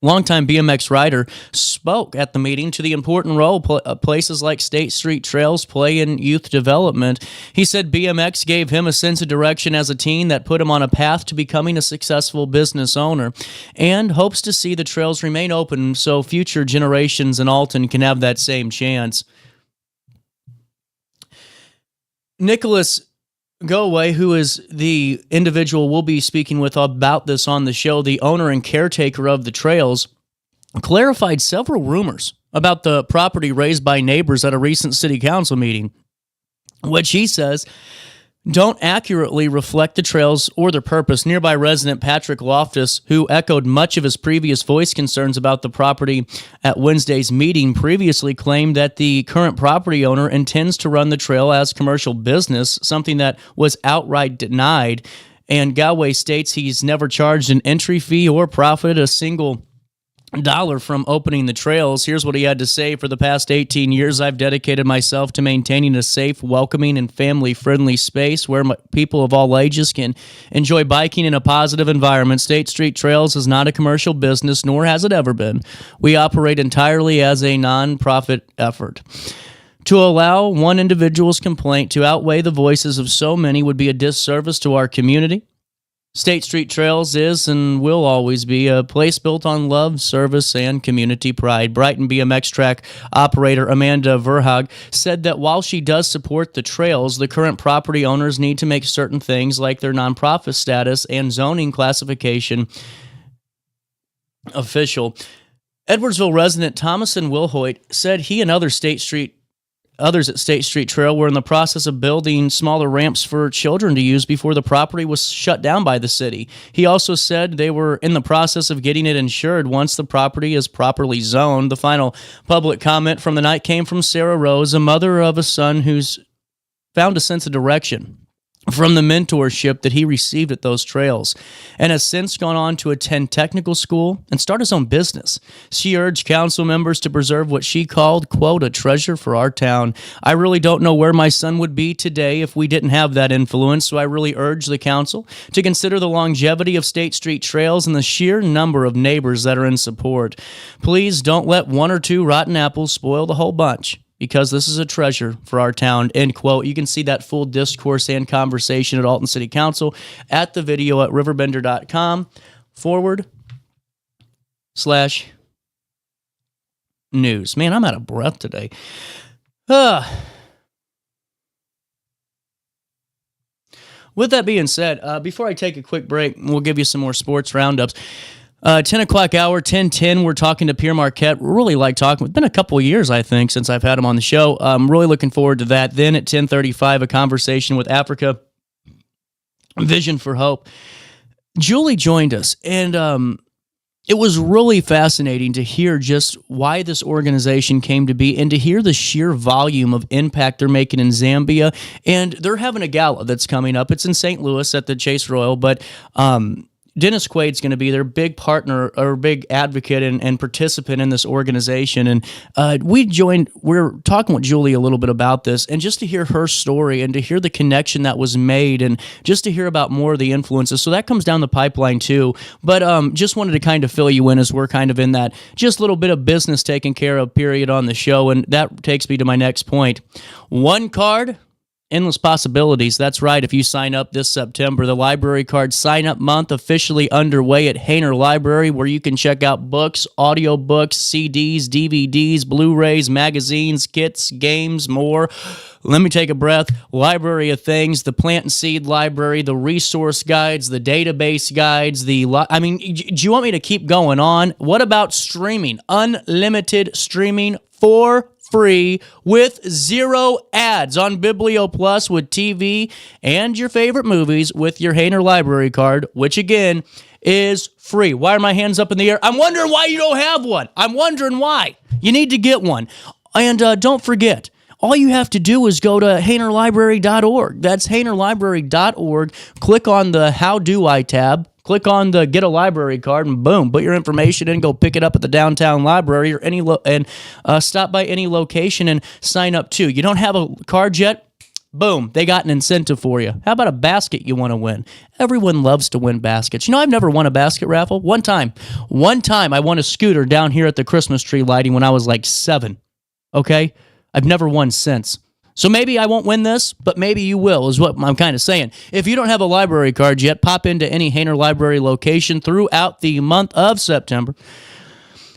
longtime BMX rider, spoke at the meeting to the important role places like State Street Trails play in youth development. He said BMX gave him a sense of direction as a teen that put him on a path to becoming a successful business owner, and hopes to see the trails remain open so future generations in Alton can have that same chance. Nicholas Go Away, who is the individual we'll be speaking with about this on the show, the owner and caretaker of the trails, clarified several rumors about the property raised by neighbors at a recent city council meeting, which he says don't accurately reflect the trails or their purpose. Nearby resident Patrick Loftus, who echoed much of his previous voice concerns about the property at Wednesday's meeting, previously claimed that the current property owner intends to run the trail as commercial business, something that was outright denied. And Galway states he's never charged an entry fee or profited a single dollar from opening the trails. Here's what he had to say. For the past 18 years, I've dedicated myself to maintaining a safe, welcoming, and family-friendly space where people of all ages can enjoy biking in a positive environment. State Street Trails is not a commercial business, nor has it ever been. We operate entirely as a non-profit effort. To allow one individual's complaint to outweigh the voices of so many would be a disservice to our community. State Street Trails is and will always be a place built on love, service, and community pride. Brighton BMX track operator Amanda Verhaag said that while she does support the trails, the current property owners need to make certain things like their nonprofit status and zoning classification official. Edwardsville resident Thomason Wilhoit said he and others at State Street Trail were in the process of building smaller ramps for children to use before the property was shut down by the city. He also said they were in the process of getting it insured once the property is properly zoned. The final public comment from the night came from Sarah Rose, a mother of a son who's found a sense of direction from the mentorship that he received at those trails, and has since gone on to attend technical school and start his own business. She urged council members to preserve what she called, quote, a treasure for our town. I really don't know where my son would be today if we didn't have that influence, so I really urge the council to consider the longevity of State Street Trails and the sheer number of neighbors that are in support. Please don't let 1 or 2 rotten apples spoil the whole bunch, because this is a treasure for our town, end quote. You can see that full discourse and conversation at Alton City Council at the video at RiverBender.com /news. Man, I'm out of breath today. With that being said, before I take a quick break, we'll give you some more sports roundups. 10 o'clock hour, 10:10, we're talking to Pierre Marquette. Really like talking. It's been a couple of years, I think, since I've had him on the show. I'm really looking forward to that. Then at 10:35, a conversation with Africa Vision for Hope. Julie joined us, and it was really fascinating to hear just why this organization came to be and to hear the sheer volume of impact they're making in Zambia. And they're having a gala that's coming up. It's in St. Louis at the Chase Royal, but Dennis Quaid's going to be their big partner or big advocate and participant in this organization. And we're talking with Julie a little bit about this, and just to hear her story and to hear the connection that was made and just to hear about more of the influences. So that comes down the pipeline too. But just wanted to kind of fill you in as we're kind of in that just little bit of business taken care of period on the show. And that takes me to my next point. One card, endless possibilities. That's right. If you sign up this September, the library card sign-up month officially underway at Hainer Library, where you can check out books, audiobooks, CDs, DVDs, Blu-rays, magazines, kits, games, more. Let me take a breath. Library of Things, the Plant and Seed Library, the resource guides, the database guides, do you want me to keep going on? What about streaming? Unlimited streaming for free with 0 ads on Biblio Plus with TV and your favorite movies with your Hainer Library card, which again is free. Why are my hands up in the air? I'm wondering why you don't have one. I'm wondering why. You need to get one. And don't forget, all you have to do is go to HainerLibrary.org. That's HainerLibrary.org. Click on the How Do I tab. Click on the Get a Library Card, and boom, put your information in, go pick it up at the downtown library or stop by any location and sign up too. You don't have a card yet? Boom, they got an incentive for you. How about a basket you want to win? Everyone loves to win baskets. You know, I've never won a basket raffle. One time I won a scooter down here at the Christmas tree lighting when I was like 7. Okay? I've never won since. So maybe I won't win this, but maybe you will, is what I'm kind of saying. If you don't have a library card yet, pop into any Hainer Library location throughout the month of September.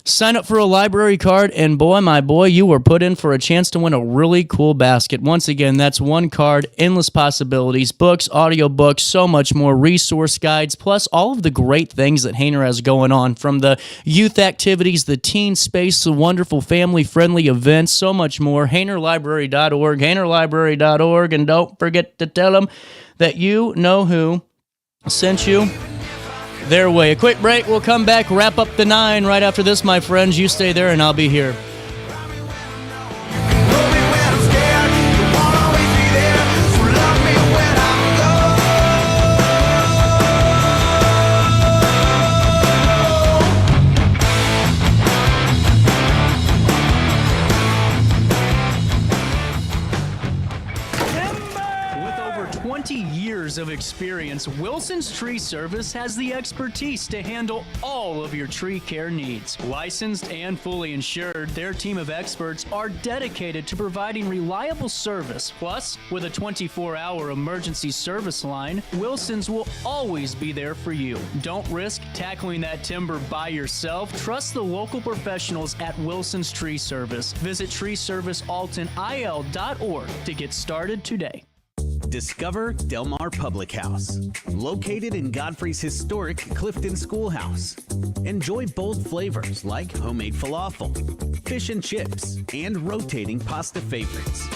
Sign up for a library card, and boy, my boy, you were put in for a chance to win a really cool basket. Once again, that's one card, endless possibilities, books, audiobooks, so much more, resource guides, plus all of the great things that Hainer has going on, from the youth activities, the teen space, the wonderful family-friendly events, so much more. HainerLibrary.org, HainerLibrary.org, and don't forget to tell them that you know who sent you their way. A quick break. We'll come back, wrap up the 9 right after this, my friends. You stay there and I'll be here. Of experience, Wilson's Tree Service has the expertise to handle all of your tree care needs. Licensed and fully insured, their team of experts are dedicated to providing reliable service. Plus, with a 24-hour emergency service line, Wilson's will always be there for you. Don't risk tackling that timber by yourself. Trust the local professionals at Wilson's Tree Service. Visit treeservicealtonil.org to get started today. Discover Del Mar Public House, located in Godfrey's historic Clifton Schoolhouse. Enjoy bold flavors like homemade falafel, fish and chips, and rotating pasta favorites.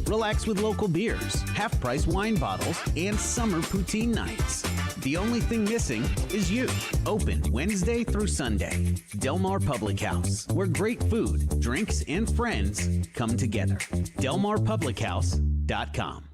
Relax with local beers, half-price wine bottles, and summer poutine nights. The only thing missing is you. Open Wednesday through Sunday. Del Mar Public House, where great food, drinks, and friends come together. DelMarPublicHouse.com.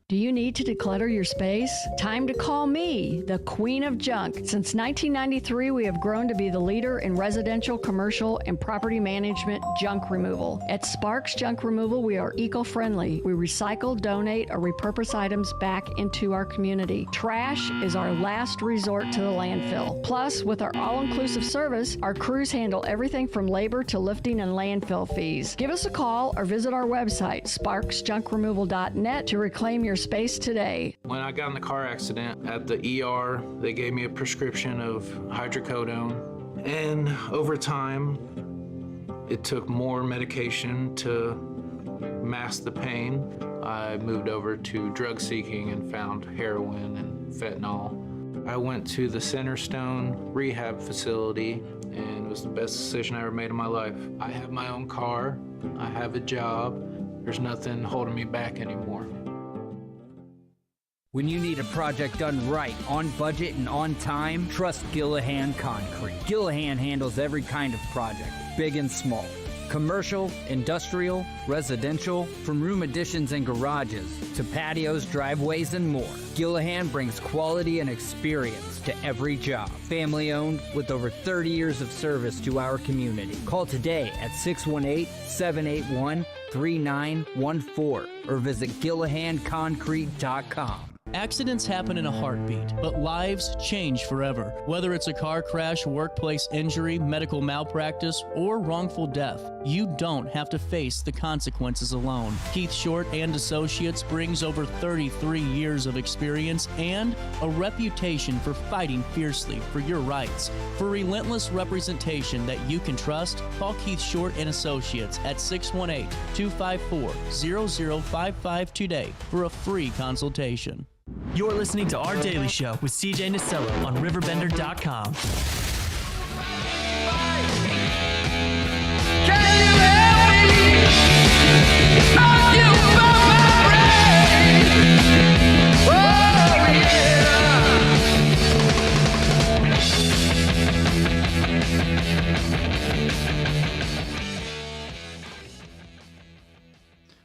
Do you need to declutter your space? Time to call me, the Queen of Junk. Since 1993, we have grown to be the leader in residential, commercial, and property management junk removal. At Sparks Junk Removal, we are eco-friendly. We recycle, donate, or repurpose items back into our community. Trash is our last resort to the landfill. Plus, with our all-inclusive service, our crews handle everything from labor to lifting and landfill fees. Give us a call or visit our website, sparksjunkremoval.net, to reclaim your space today. When I got in the car accident at the ER, they gave me a prescription of hydrocodone. And over time, it took more medication to mask the pain, I moved over to drug seeking and found heroin and fentanyl. I went to the Centerstone rehab facility, and it was the best decision I ever made in my life. I have my own car, I have a job, there's nothing holding me back anymore. When you need a project done right, on budget and on time, trust Gillahan Concrete. Gillahan handles every kind of project, big and small. Commercial, industrial, residential, from room additions and garages to patios, driveways, and more. Gillahan brings quality and experience to every job. Family owned with over 30 years of service to our community. Call today at 618-781-3914 or visit GillahanConcrete.com. Accidents happen in a heartbeat, but lives change forever. Whether it's a car crash, workplace injury, medical malpractice, or wrongful death, you don't have to face the consequences alone. Keith Short and Associates brings over 33 years of experience and a reputation for fighting fiercely for your rights. For relentless representation that you can trust, call Keith Short and Associates at 618-254-0055 today for a free consultation. You're listening to Our Daily Show with CJ Nasello on RiverBender.com.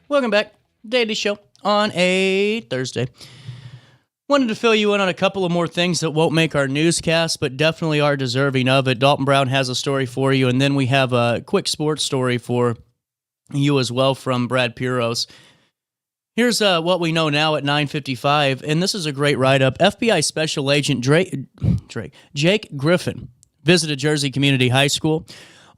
Welcome back. Daily Show on a Thursday. Wanted to fill you in on a couple of more things that won't make our newscast, but definitely are deserving of it. Dalton Brown has a story for you, and then we have a quick sports story for you as well from Brad Piros. Here's what we know now at 9:55, and this is a great write-up. FBI Special Agent Jake Griffin visited Jersey Community High School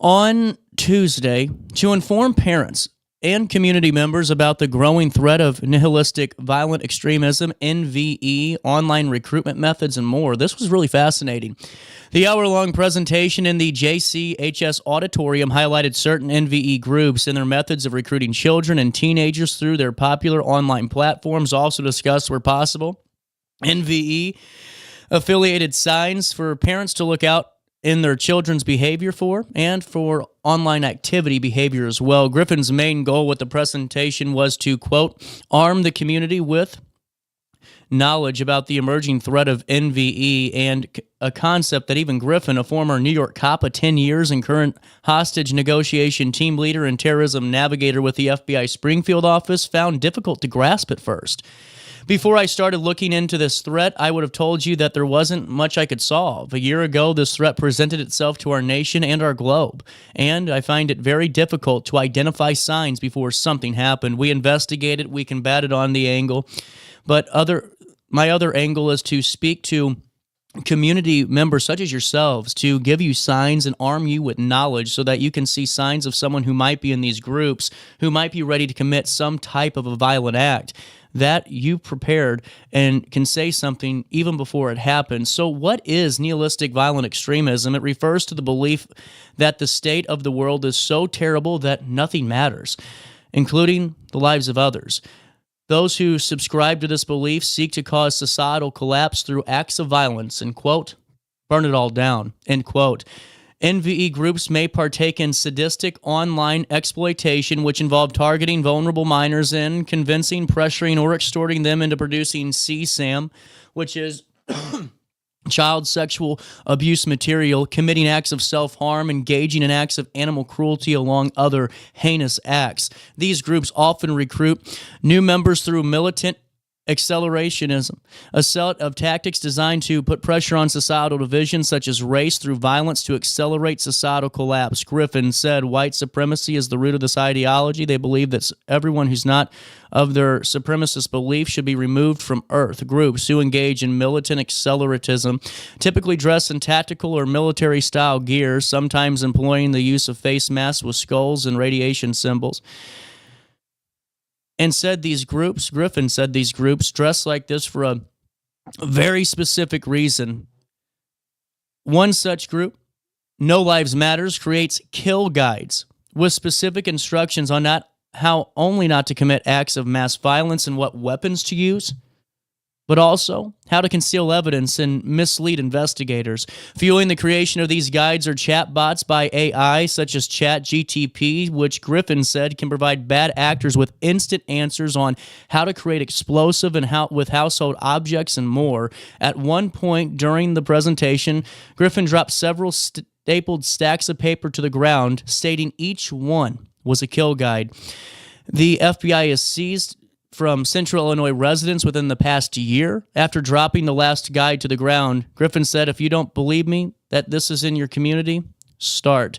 on Tuesday to inform parents and community members about the growing threat of nihilistic violent extremism, NVE, online recruitment methods, and more. This was really fascinating. The hour-long presentation in the JCHS auditorium highlighted certain NVE groups and their methods of recruiting children and teenagers through their popular online platforms. Also discussed, where possible, NVE-affiliated signs for parents to look out in their children's behavior for, and for online activity behavior as well. Griffin's main goal with the presentation was to, quote, arm the community with knowledge about the emerging threat of NVE, and a concept that even Griffin, a former New York cop of 10 years and current hostage negotiation team leader and terrorism navigator with the FBI Springfield office, found difficult to grasp at first. Before I started looking into this threat, I would have told you that there wasn't much I could solve. A year ago, this threat presented itself to our nation and our globe, and I find it very difficult to identify signs before something happened. We investigated, we combated on the angle, but my other angle is to speak to community members such as yourselves to give you signs and arm you with knowledge so that you can see signs of someone who might be in these groups, who might be ready to commit some type of a violent act, that you prepared and can say something even before it happens. So what is nihilistic violent extremism? It refers to the belief that the state of the world is so terrible that nothing matters, including the lives of others. Those who subscribe to this belief seek to cause societal collapse through acts of violence and, quote, burn it all down, end quote. NVE groups may partake in sadistic online exploitation, which involve targeting vulnerable minors and convincing, pressuring, or extorting them into producing CSAM, which is child sexual abuse material, committing acts of self-harm, engaging in acts of animal cruelty, along other heinous acts. These groups often recruit new members through militant accelerationism, a set of tactics designed to put pressure on societal divisions such as race through violence to accelerate societal collapse. Griffin said white supremacy is the root of this ideology. They believe that everyone who's not of their supremacist belief should be removed from Earth. Groups who engage in militant acceleratism typically dress in tactical or military-style gear, sometimes employing the use of face masks with skulls and radiation symbols. And Griffin said these groups dress like this for a very specific reason. One such group, No Lives Matters, creates kill guides with specific instructions on not how only not to commit acts of mass violence and what weapons to use, but also how to conceal evidence and mislead investigators. Fueling the creation of these guides are chatbots by AI, such as ChatGTP, which Griffin said can provide bad actors with instant answers on how to create explosive and with household objects and more. At one point during the presentation, Griffin dropped several stapled stacks of paper to the ground, stating each one was a kill guide. The FBI has seized from Central Illinois residents within the past year. After dropping the last guide to the ground, Griffin said, "If you don't believe me that this is in your community, start."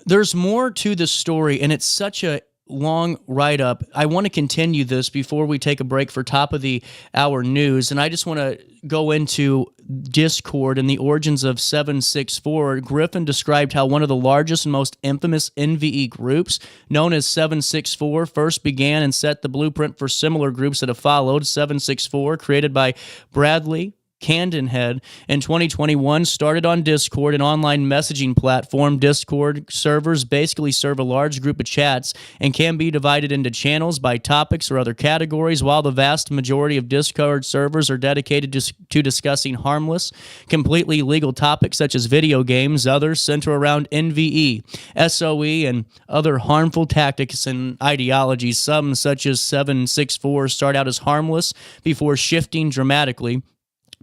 There's more to the story, and it's such a long write-up. I want to continue this before we take a break for top of the hour news, and I just want to go into Discord and the origins of 764. Griffin described how one of the largest and most infamous NVE groups, known as 764, first began and set the blueprint for similar groups that have followed. 764, created by Bradley Candenhead in 2021, started on Discord, an online messaging platform. Discord servers basically serve a large group of chats and can be divided into channels by topics or other categories, while the vast majority of Discord servers are dedicated to discussing harmless, completely legal topics such as video games. Others center around NVE, SOE, and other harmful tactics and ideologies. Some, such as 764, start out as harmless before shifting dramatically.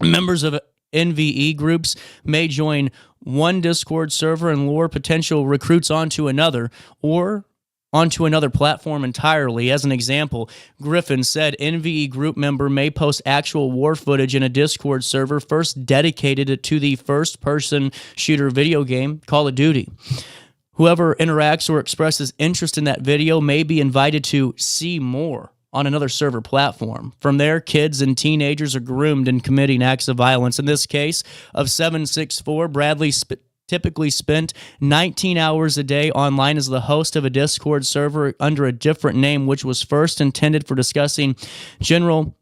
Members of NVE groups may join one Discord server and lure potential recruits onto another, or onto another platform entirely. As an example, Griffin said NVE group member may post actual war footage in a Discord server first dedicated to the first-person shooter video game, Call of Duty. Whoever interacts or expresses interest in that video may be invited to see more on another server platform. From there, kids and teenagers are groomed in committing acts of violence. In this case of 764, Bradley typically spent 19 hours a day online as the host of a Discord server under a different name, which was first intended for discussing general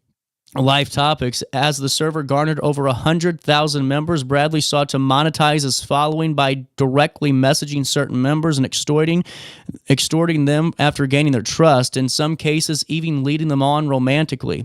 life topics. As the server garnered over 100,000 members, Bradley sought to monetize his following by directly messaging certain members and extorting them after gaining their trust, in some cases even leading them on romantically.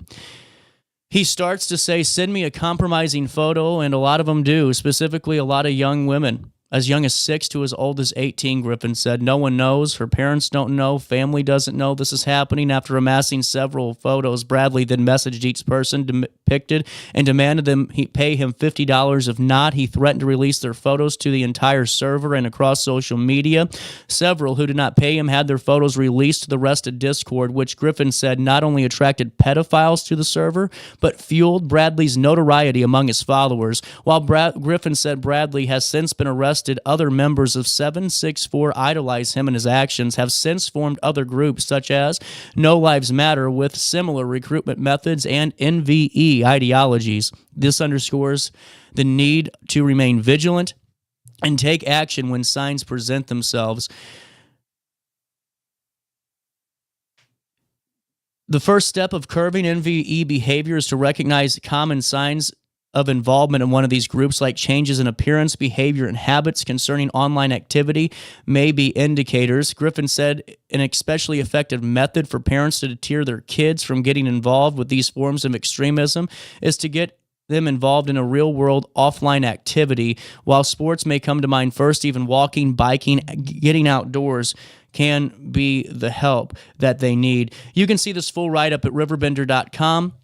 He starts to say, "Send me a compromising photo," and a lot of them do, specifically a lot of young women. As young as 6 to as old as 18, Griffin said. No one knows. Her parents don't know. Family doesn't know this is happening. After amassing several photos, Bradley then messaged each person depicted and demanded them pay him $50. If not, he threatened to release their photos to the entire server and across social media. Several who did not pay him had their photos released to the rest of Discord, which Griffin said not only attracted pedophiles to the server, but fueled Bradley's notoriety among his followers. While Griffin said Bradley has since been arrested, other members of 764 idolize him and his actions, have since formed other groups such as No Lives Matter with similar recruitment methods and NVE ideologies. This underscores the need to remain vigilant and take action when signs present themselves. The first step of curbing NVE behavior is to recognize common signs of involvement in one of these groups, like changes in appearance, behavior, and habits concerning online activity may be indicators. Griffin said an especially effective method for parents to deter their kids from getting involved with these forms of extremism is to get them involved in a real-world offline activity. While sports may come to mind first, even walking, biking, getting outdoors can be the help that they need. You can see this full write-up at RiverBender.com.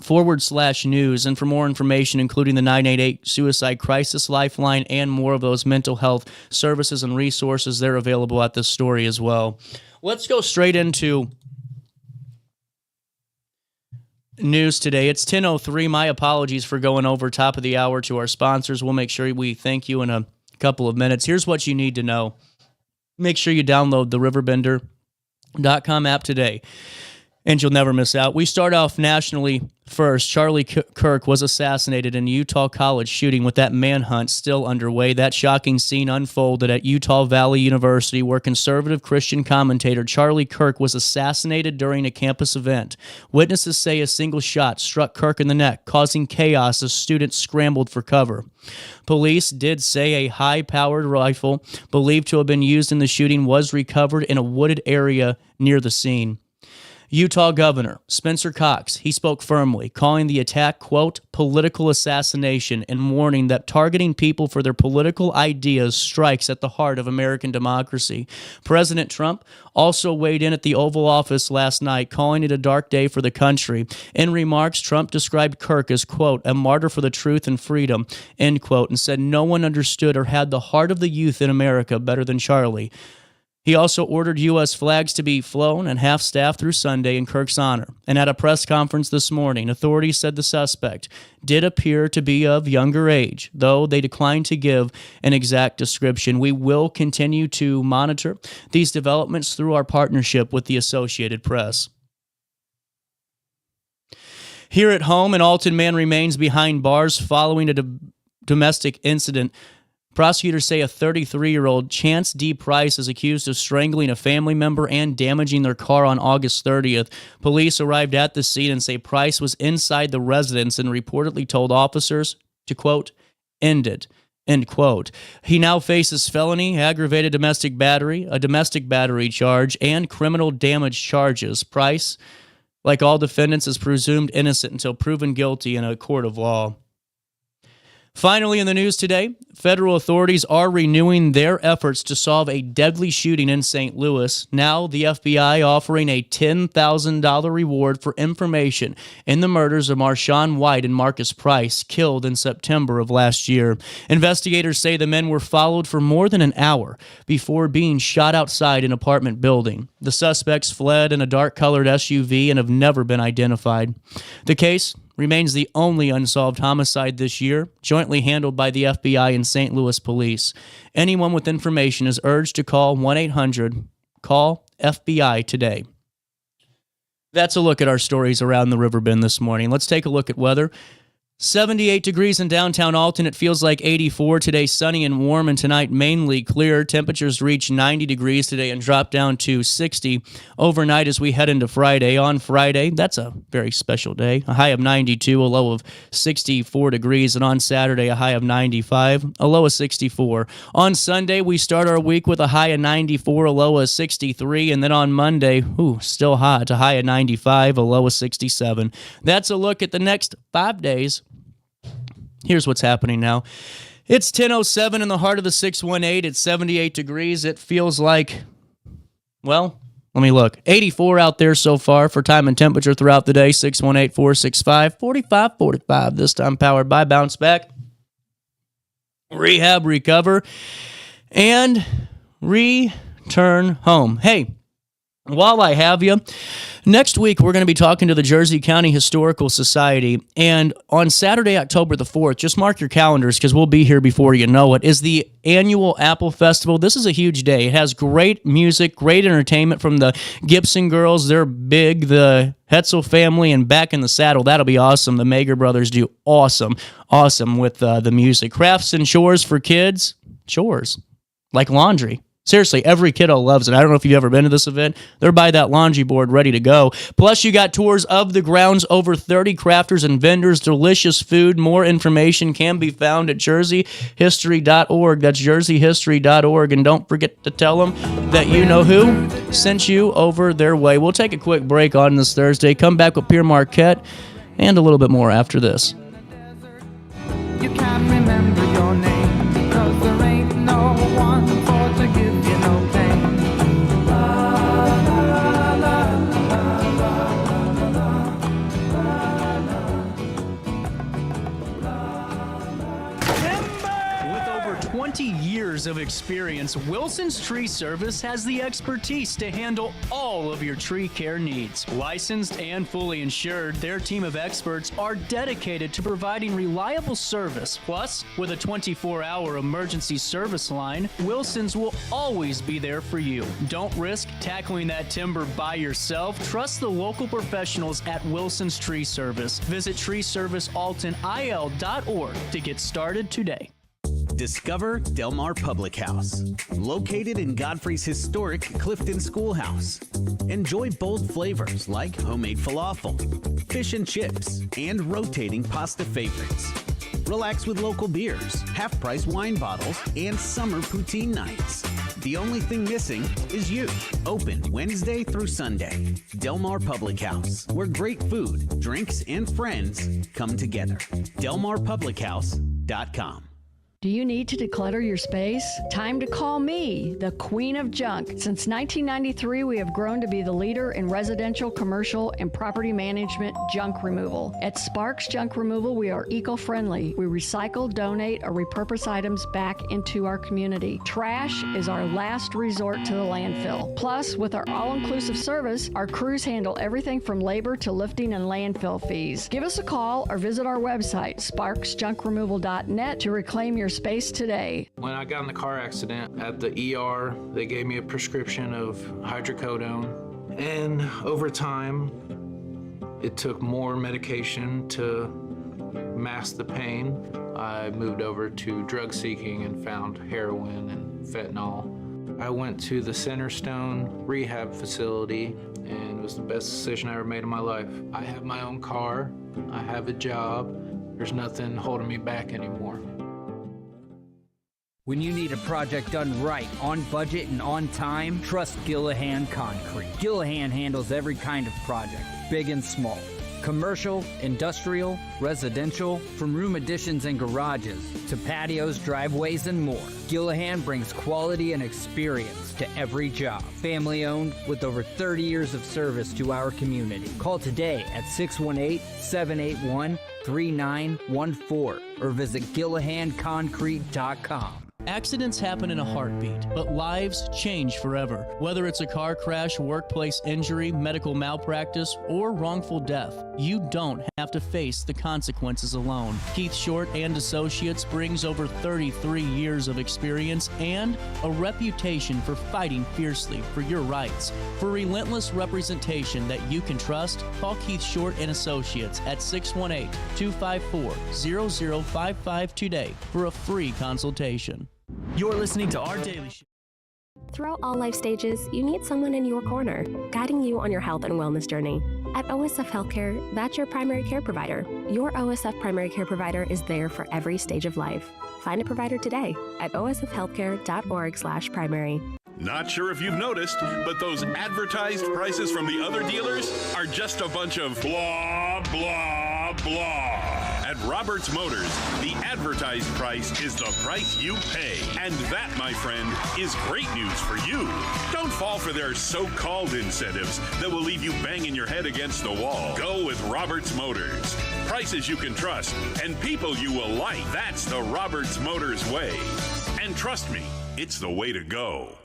/news, and for more information, including the 988 Suicide Crisis Lifeline and more of those mental health services and resources, they're available at this story as well. Let's go straight into news today. It's 10:03. My apologies for going over top of the hour to our sponsors. We'll make sure we thank you in a couple of minutes. Here's what you need to know. Make sure you download the RiverBender.com app today. And you'll never miss out. We start off nationally first. Charlie Kirk was assassinated in a Utah college shooting with that manhunt still underway. That shocking scene unfolded at Utah Valley University where conservative Christian commentator Charlie Kirk was assassinated during a campus event. Witnesses say a single shot struck Kirk in the neck, causing chaos as students scrambled for cover. Police did say a high-powered rifle believed to have been used in the shooting was recovered in a wooded area near the scene. Utah Governor Spencer Cox, he spoke firmly, calling the attack, quote, political assassination, and warning that targeting people for their political ideas strikes at the heart of American democracy. President Trump also weighed in at the Oval Office last night, calling it a dark day for the country. In remarks, Trump described Kirk as, quote, a martyr for the truth and freedom, end quote, and said no one understood or had the heart of the youth in America better than Charlie. He also ordered U.S. flags to be flown and half-staffed through Sunday in Kirk's honor. And at a press conference this morning, authorities said the suspect did appear to be of younger age, though they declined to give an exact description. We will continue to monitor these developments through our partnership with the Associated Press. Here at home, an Alton man remains behind bars following a domestic incident. Prosecutors say a 33-year-old, Chance D. Price, is accused of strangling a family member and damaging their car on August 30th. Police arrived at the scene and say Price was inside the residence and reportedly told officers to, quote, end it, end quote. He now faces felony, aggravated domestic battery, a domestic battery charge, and criminal damage charges. Price, like all defendants, is presumed innocent until proven guilty in a court of law. Finally, in the news today, federal authorities are renewing their efforts to solve a deadly shooting in St. Louis. Now, the FBI offering a $10,000 reward for information in the murders of Marshawn White and Marcus Price, killed in September of last year. Investigators say the men were followed for more than an hour before being shot outside an apartment building. The suspects fled in a dark-colored SUV and have never been identified. The case remains the only unsolved homicide this year, jointly handled by the FBI and St. Louis police. Anyone with information is urged to call 1-800-CALL-FBI today. That's a look at our stories around the Riverbend this morning. Let's take a look at weather. 78 degrees in downtown Alton. It feels like 84 today, sunny and warm, and tonight mainly clear. Temperatures reach 90 degrees today and drop down to 60 overnight as we head into Friday. On Friday, that's a very special day. A high of 92, a low of 64 degrees, and on Saturday, a high of 95, a low of 64. On Sunday, we start our week with a high of 94, a low of 63, and then on Monday, still hot, a high of 95, a low of 67. That's a look at the next 5 days. Here's what's happening now. It's 10:07 in the heart of the 618. It's 78 degrees. It feels like, well, let me look. 84 out there so far for time and temperature throughout the day. 618-465-4545. This time powered by Bounce Back. Rehab, recover, and return home. Hey, while I have you, next week we're going to be talking to the Jersey County Historical Society, and on Saturday, October the 4th, just mark your calendars because we'll be here before you know it, is the annual Apple Festival. This is a huge day. It has great music, great entertainment from the Gibson Girls. They're big. The Hetzel family and Back in the Saddle. That'll be awesome. The Mager brothers do awesome with the music. Crafts and chores for kids. Chores like laundry. Seriously, every kiddo loves it. I don't know if you've ever been to this event. They're by that laundry board ready to go. Plus, you got tours of the grounds, over 30 crafters and vendors, delicious food. More information can be found at jerseyhistory.org. That's jerseyhistory.org. And don't forget to tell them that you know who sent you over their way. We'll take a quick break on this Thursday. Come back with Pierre Marquette and a little bit more after this. You can't remember your name because there ain't no one for to give you no pain. With over 20 years of experience, Wilson's Tree Service has the expertise to handle all of your tree care needs. Licensed and fully insured, their team of experts are dedicated to providing reliable service. Plus, with a 24-hour emergency service line, Wilson's will always be there for you. Don't risk tackling that timber by yourself. Trust the local professionals at Wilson's Tree Service. Visit treeservicealtonil.org to get started today. Discover Del Mar Public House, located in Godfrey's historic Clifton Schoolhouse. Enjoy bold flavors like homemade falafel, fish and chips, and rotating pasta favorites. Relax with local beers, half-price wine bottles, and summer poutine nights. The only thing missing is you. Open Wednesday through Sunday. Del Mar Public House, where great food, drinks, and friends come together. DelMarPublicHouse.com. Do you need to declutter your space? Time to call me, the Queen of Junk. Since 1993, we have grown to be the leader in residential, commercial, and property management junk removal. At Sparks Junk Removal, we are eco-friendly. We recycle, donate, or repurpose items back into our community. Trash is our last resort to the landfill. Plus, with our all-inclusive service, our crews handle everything from labor to lifting and landfill fees. Give us a call or visit our website, sparksjunkremoval.net, to reclaim your space today. When I got in the car accident at the ER, they gave me a prescription of hydrocodone. And over time, it took more medication to mask the pain. I moved over to drug seeking and found heroin and fentanyl. I went to the Centerstone rehab facility, and it was the best decision I ever made in my life. I have my own car, I have a job, there's nothing holding me back anymore. When you need a project done right, on budget and on time, trust Gillahan Concrete. Gillahan handles every kind of project, big and small. Commercial, industrial, residential, from room additions and garages to patios, driveways, and more. Gillahan brings quality and experience to every job. Family owned with over 30 years of service to our community. Call today at 618-781-3914 or visit GillahanConcrete.com. Accidents happen in a heartbeat, but lives change forever. Whether it's a car crash, workplace injury, medical malpractice, or wrongful death, you don't have to face the consequences alone. Keith Short and Associates brings over 33 years of experience and a reputation for fighting fiercely for your rights. For relentless representation that you can trust, call Keith Short and Associates at 618-254-0055 today for a free consultation. You're listening to Our Daily Show. Throughout all life stages, you need someone in your corner, guiding you on your health and wellness journey. At OSF Healthcare, that's your primary care provider. Your OSF primary care provider is there for every stage of life. Find a provider today at osfhealthcare.org/primary. Not sure if you've noticed, but those advertised prices from the other dealers are just a bunch of blah, blah, blah. At Roberts Motors, the advertised price is the price you pay. And that, my friend, is great news for you. Don't fall for their so-called incentives that will leave you banging your head against the wall. Go with Roberts Motors. Prices you can trust and people you will like. That's the Roberts Motors way. And trust me, it's the way to go.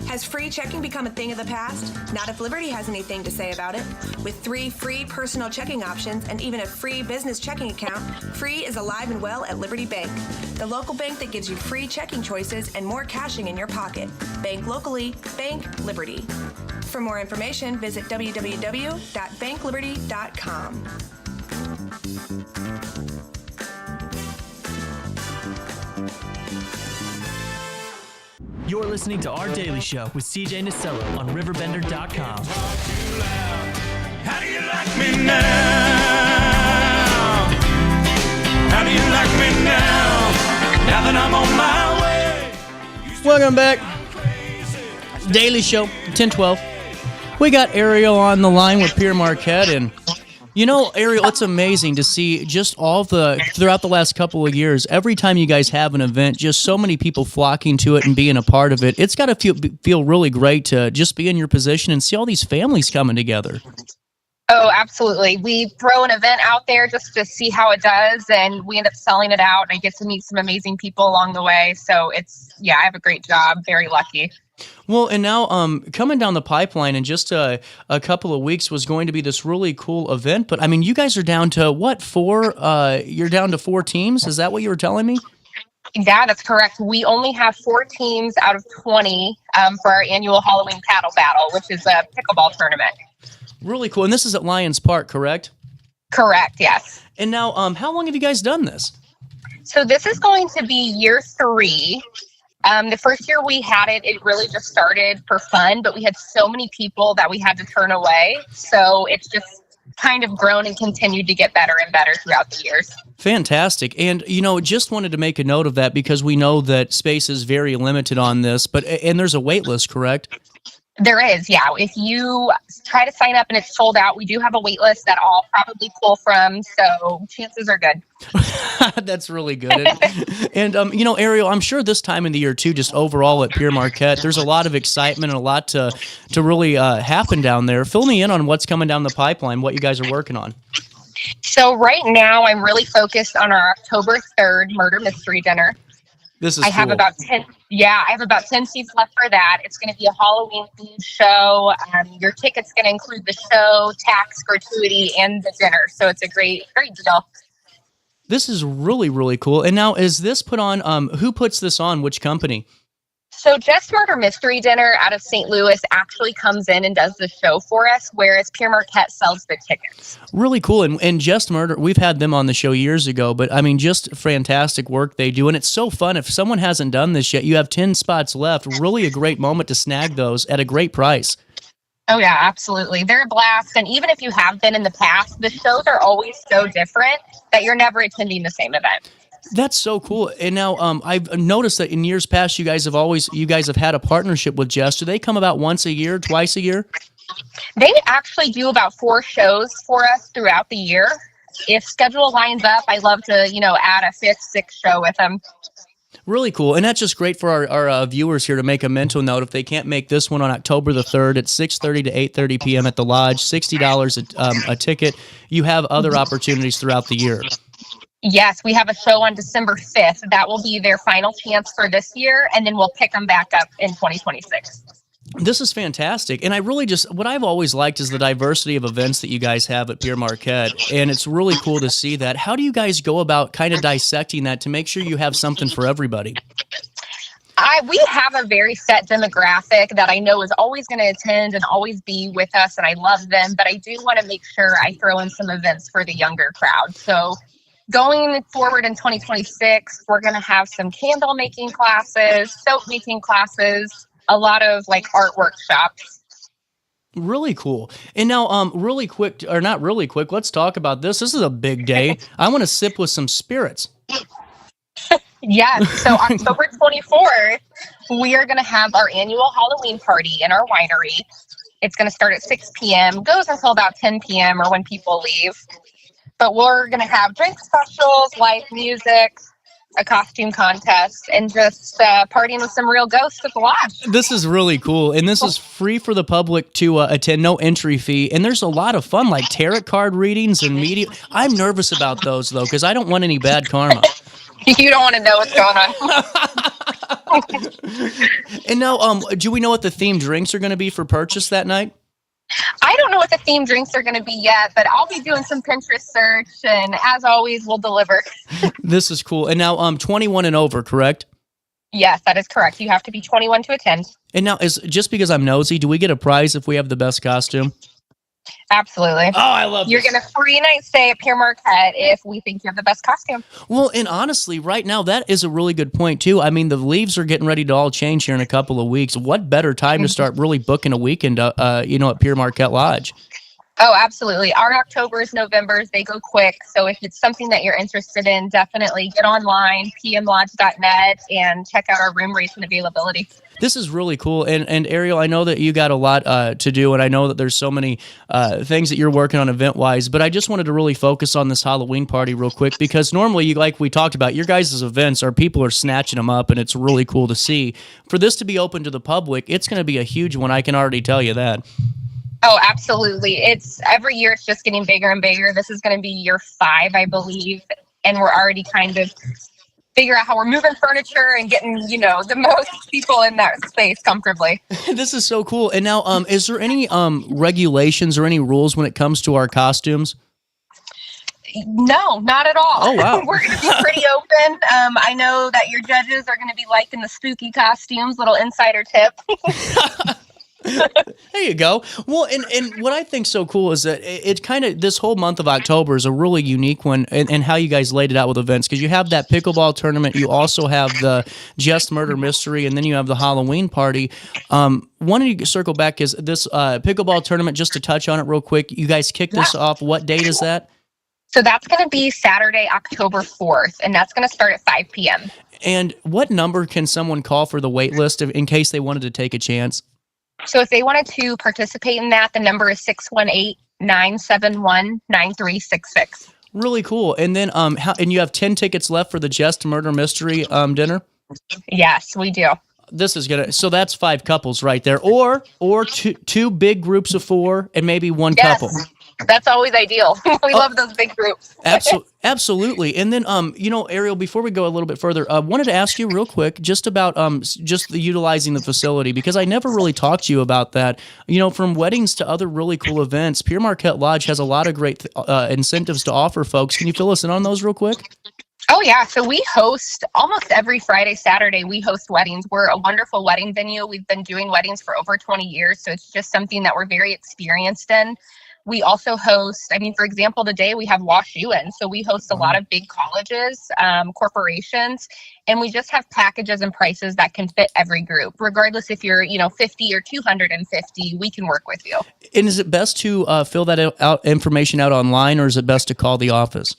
Has free checking become a thing of the past? Not if Liberty has anything to say about it. With 3 free personal checking options and even a free business checking account, free is alive and well at Liberty Bank, the local bank that gives you free checking choices and more cashing in your pocket. Bank locally, bank Liberty. For more information, visit www.bankliberty.com. You're listening to Our Daily Show with CJ Nasello on RiverBender.com. How do you like me now? How do you like me now? Now that I'm on my way. Welcome back. Daily Show, 1012. We got Ariel on the line with Pierre Marquette, and you know, Ariel, it's amazing to see just throughout the last couple of years, every time you guys have an event, just so many people flocking to it and being a part of it. It's got to feel really great to just be in your position and see all these families coming together. Oh, absolutely. We throw an event out there just to see how it does, and we end up selling it out. I get to meet some amazing people along the way. So I have a great job. Very lucky. Well, and now coming down the pipeline in just a couple of weeks was going to be this really cool event. But I mean, you guys are down to what, 4? You're down to 4 teams. Is that what you were telling me? Yeah, that's correct. We only have 4 teams out of 20 for our annual Halloween paddle battle, which is a pickleball tournament. Really cool. And this is at Lions Park, correct? Correct, yes. And now, how long have you guys done this? So this is going to be year 3. The first year we had it, it really just started for fun, but we had so many people that we had to turn away. So it's just kind of grown and continued to get better and better throughout the years. Fantastic. And, just wanted to make a note of that because we know that space is very limited on this, and there's a wait list, correct? There is, yeah. If you try to sign up and it's sold out, we do have a wait list that I'll probably pull from, so chances are good. That's really good. And Ariel, I'm sure this time of the year, too, just overall at Pierre Marquette, there's a lot of excitement and a lot to really happen down there. Fill me in on what's coming down the pipeline, what you guys are working on. So right now, I'm really focused on our October 3rd murder mystery dinner. This is I have cool. about 10. Yeah, I have about 10 seats left for that. It's going to be a Halloween themed show. Your ticket's going to include the show, tax, gratuity, and the dinner. So it's a great deal. This is really, really cool. And now, is this put on? Who puts this on? Which company? So Just Murder Mystery Dinner out of St. Louis actually comes in and does the show for us, whereas Pierre Marquette sells the tickets. Really cool. And Just Murder, we've had them on the show years ago, but I mean, just fantastic work they do. And it's so fun. If someone hasn't done this yet, you have 10 spots left. Really a great moment to snag those at a great price. Oh, yeah, absolutely. They're a blast. And even if you have been in the past, the shows are always so different that you're never attending the same event. That's so cool. And now I've noticed that in years past, you guys have had a partnership with Jess. Do they come about once a year, twice a year? They actually do about 4 shows for us throughout the year. If schedule lines up, I love to, add a 5th, 6th show with them. Really cool. And that's just great for our viewers here to make a mental note. If they can't make this one on October the 3rd at 6:30 to 8:30 p.m. at the Lodge, $60 a ticket, you have other opportunities throughout the year. Yes, we have a show on December 5th. That will be their final chance for this year, and then we'll pick them back up in 2026. This is fantastic. And I really what I've always liked is the diversity of events that you guys have at Pierre Marquette. And it's really cool to see that. How do you guys go about kind of dissecting that to make sure you have something for everybody? We have a very set demographic that I know is always going to attend and always be with us, and I love them. But I do want to make sure I throw in some events for the younger crowd. So going forward in 2026, we're going to have some candle making classes, soap making classes, a lot of art workshops. Really cool. And now, really quick, or not really quick, let's talk about this. This is a big day. I want to sip with some spirits. Yes. So October 24th, we are going to have our annual Halloween party in our winery. It's going to start at 6 p.m., goes until about 10 p.m. or when people leave. But we're going to have drink specials, live music, a costume contest, and just partying with some real ghosts at the lodge. This is really cool. And this is free for the public to attend, no entry fee. And there's a lot of fun, like tarot card readings and media. I'm nervous about those, though, because I don't want any bad karma. You don't want to know what's going on. And now, do we know what the themed drinks are going to be for purchase that night? I don't know what the themed drinks are going to be yet, but I'll be doing some Pinterest search, and as always, we'll deliver. This is cool. And now, 21 and over, correct? Yes, that is correct. You have to be 21 to attend. And now, just because I'm nosy, do we get a prize if we have the best costume? Absolutely. Oh, I love You're this. going to free night stay at Pierre Marquette if we think you have the best costume. Well, and honestly, right now, that is a really good point, too. I mean, the leaves are getting ready to all change here in a couple of weeks. What better time to start really booking a weekend, at Pierre Marquette Lodge? Oh, absolutely. Our Octobers, Novembers, they go quick. So if it's something that you're interested in, definitely get online, pmlodge.net, and check out our room rates and availability. This is really cool. And Ariel, I know that you got a lot to do, and I know that there's so many things that you're working on event-wise, but I just wanted to really focus on this Halloween party real quick, because normally, like we talked about, your guys' events people are snatching them up, and it's really cool to see. For this to be open to the public, it's going to be a huge one. I can already tell you that. Oh, absolutely. It's every year it's just getting bigger and bigger. This is going to be year 5, I believe. And we're already kind of figure out how we're moving furniture and getting, the most people in that space comfortably. This is so cool. And now, is there any regulations or any rules when it comes to our costumes? No, not at all. Oh, wow. We're going to be pretty open. I know that your judges are going to be liking the spooky costumes, little insider tip. There you go. Well, and what I think so cool is that it kind of, this whole month of October is a really unique one, and how you guys laid it out with events, because you have that pickleball tournament, you also have the Just Murder Mystery, and then you have the Halloween party. Wanted to circle back, is this pickleball tournament, just to touch on it real quick, you guys kicked this off. What date is that? So that's going to be Saturday, October 4th, and that's going to start at 5 p.m. And what number can someone call for the wait list in case they wanted to take a chance? So if they wanted to participate in that, the number is 618-971-9366. Really cool. And then and you have 10 tickets left for the Just Murder Mystery dinner? Yes, we do. This is so that's 5 couples right there, or two big groups of 4 and maybe one couple. That's always ideal. We love those big groups. Absolutely. And then, Ariel, before we go a little bit further, wanted to ask you real quick just about just the utilizing the facility, because I never really talked to you about that. From weddings to other really cool events, Pierre Marquette Lodge has a lot of great incentives to offer folks. Can you fill us in on those real quick? Oh, yeah. So we host almost every Friday, Saturday, we host weddings. We're a wonderful wedding venue. We've been doing weddings for over 20 years, so it's just something that we're very experienced in. We also host, for example, today we have Wash UN. So we host a lot of big colleges, corporations, and we just have packages and prices that can fit every group. Regardless if you're, 50 or 250, we can work with you. And is it best to fill that information out online, or is it best to call the office?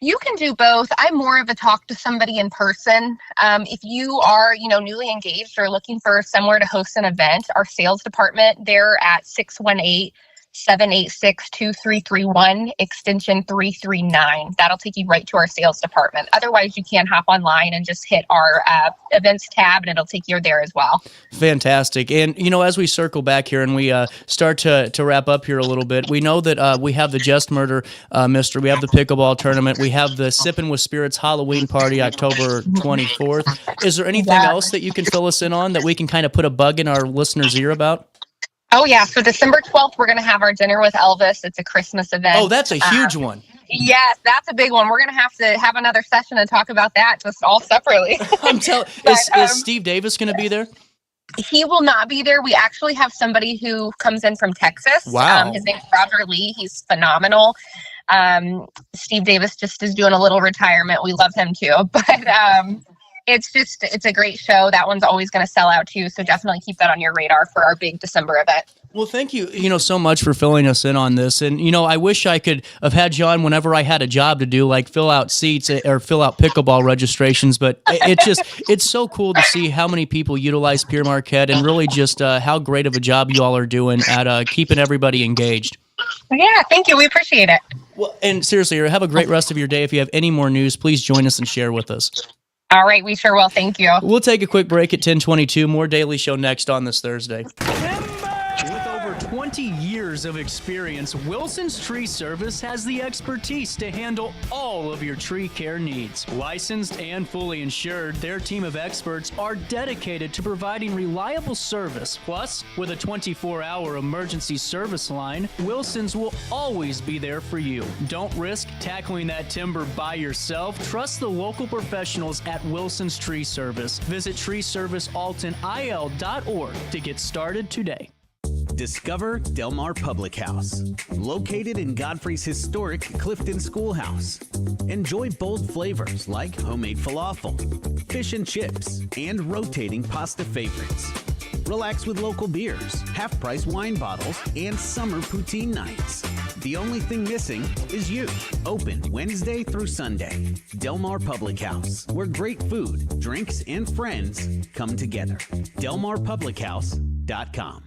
You can do both. I'm more of a talk to somebody in person. If you are, newly engaged or looking for somewhere to host an event, our sales department, they're at 618-786-2331, extension 339. That'll take you right to our sales department. Otherwise, you can hop online and just hit our events tab, and it'll take you there as well. Fantastic. And, as we circle back here and we start to wrap up here a little bit, we know that we have the Just Murder Mystery, we have the pickleball tournament, we have the Sippin' with Spirits Halloween party October 24th. Is there anything else that you can fill us in on that we can kind of put a bug in our listeners' ear about? Oh, yeah. So December 12th, we're going to have our Dinner with Elvis. It's a Christmas event. Oh, that's a huge one. Yes, that's a big one. We're going to have another session and talk about that just all separately. Is Steve Davis going to be there? He will not be there. We actually have somebody who comes in from Texas. Wow. His name's Roger Lee. He's phenomenal. Steve Davis just is doing a little retirement. We love him too. But it's a great show. That one's always going to sell out too. So definitely keep that on your radar for our big December event. Well, thank you, so much for filling us in on this. And, I wish I could have had you on whenever I had a job to do, like fill out seats or fill out pickleball registrations. But it's so cool to see how many people utilize Pierre Marquette, and really just how great of a job you all are doing at keeping everybody engaged. Yeah, thank you. We appreciate it. Well, and seriously, have a great rest of your day. If you have any more news, please join us and share with us. All right, we sure will. Thank you. We'll take a quick break at 10:22. More Daily Show next on this Thursday. With over 20 years of experience, Wilson's Tree Service has the expertise to handle all of your tree care needs. Licensed and fully insured, their team of experts are dedicated to providing reliable service. Plus, with a 24-hour emergency service line, Wilson's will always be there for you. Don't risk tackling that timber by yourself. Trust the local professionals at Wilson's Tree Service. Visit treeservicealtonil.org to get started today. Discover Del Mar Public House, located in Godfrey's historic Clifton Schoolhouse. Enjoy bold flavors like homemade falafel, fish and chips, and rotating pasta favorites. Relax with local beers, half-price wine bottles, and summer poutine nights. The only thing missing is you. Open Wednesday through Sunday. Del Mar Public House, where great food, drinks, and friends come together. DelMarPublicHouse.com.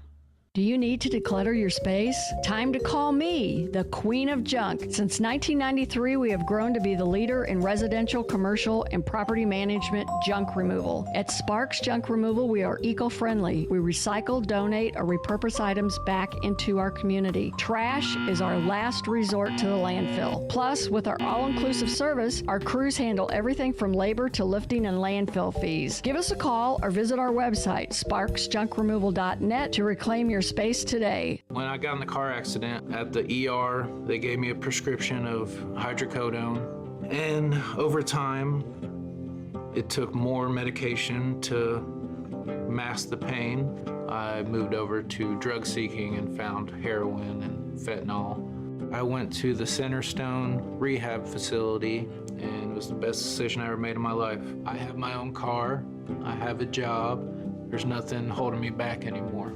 Do you need to declutter your space? Time to call me, the Queen of Junk. Since 1993, we have grown to be the leader in residential, commercial, and property management junk removal. At Sparks Junk Removal, we are eco-friendly. We recycle, donate, or repurpose items back into our community. Trash is our last resort to the landfill. Plus, with our all-inclusive service, our crews handle everything from labor to lifting and landfill fees. Give us a call or visit our website, sparksjunkremoval.net, to reclaim your space today. When I got in the car accident at the ER, they gave me a prescription of hydrocodone. And over time, it took more medication to mask the pain. I moved over to drug seeking and found heroin and fentanyl. I went to the Centerstone rehab facility, and it was the best decision I ever made in my life. I have my own car, I have a job, there's nothing holding me back anymore.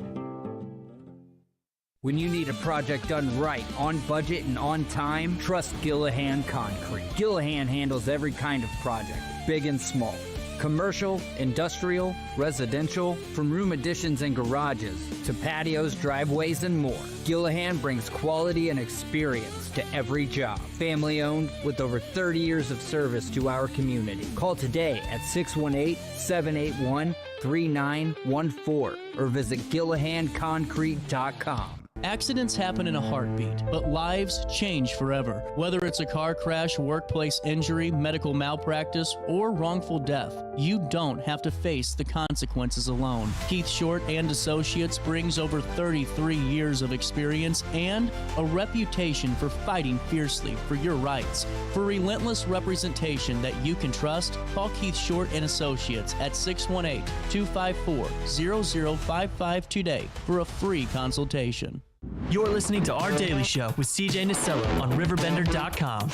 When you need a project done right, on budget and on time, trust Gillahan Concrete. Gillahan handles every kind of project, big and small. Commercial, industrial, residential, from room additions and garages to patios, driveways, and more. Gillahan brings quality and experience to every job. Family owned with over 30 years of service to our community. Call today at 618-781-3914 or visit GillahanConcrete.com. Accidents happen in a heartbeat, but lives change forever. Whether it's a car crash, workplace injury, medical malpractice, or wrongful death, you don't have to face the consequences alone. Keith Short and Associates brings over 33 years of experience and a reputation for fighting fiercely for your rights. For relentless representation that you can trust, call Keith Short and Associates at 618-254-0055 today for a free consultation. You're listening to Our Daily Show with CJ Nasello on RiverBender.com.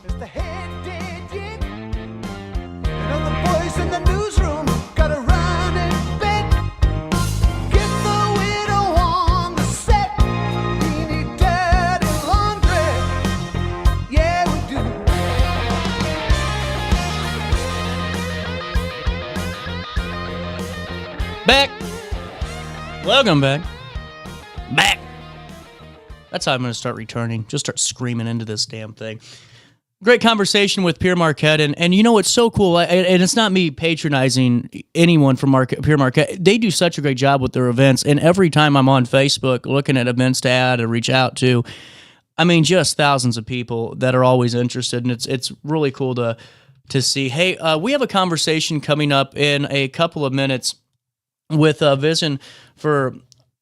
Is the head dead yet? And all the boys in the newsroom gotta run in bed. Get the widow on the set. We need dirty laundry. Yeah, we do. Back. Welcome back. Back. That's how I'm going to start returning. Just start screaming into this damn thing. Great conversation with Pierre Marquette. And you know what's so cool, and it's not me patronizing anyone from Pierre Marquette. They do such a great job with their events. And every time I'm on Facebook looking at events to add or reach out to, I mean, just thousands of people that are always interested. And it's really cool to see. Hey, we have a conversation coming up in a couple of minutes with Vision for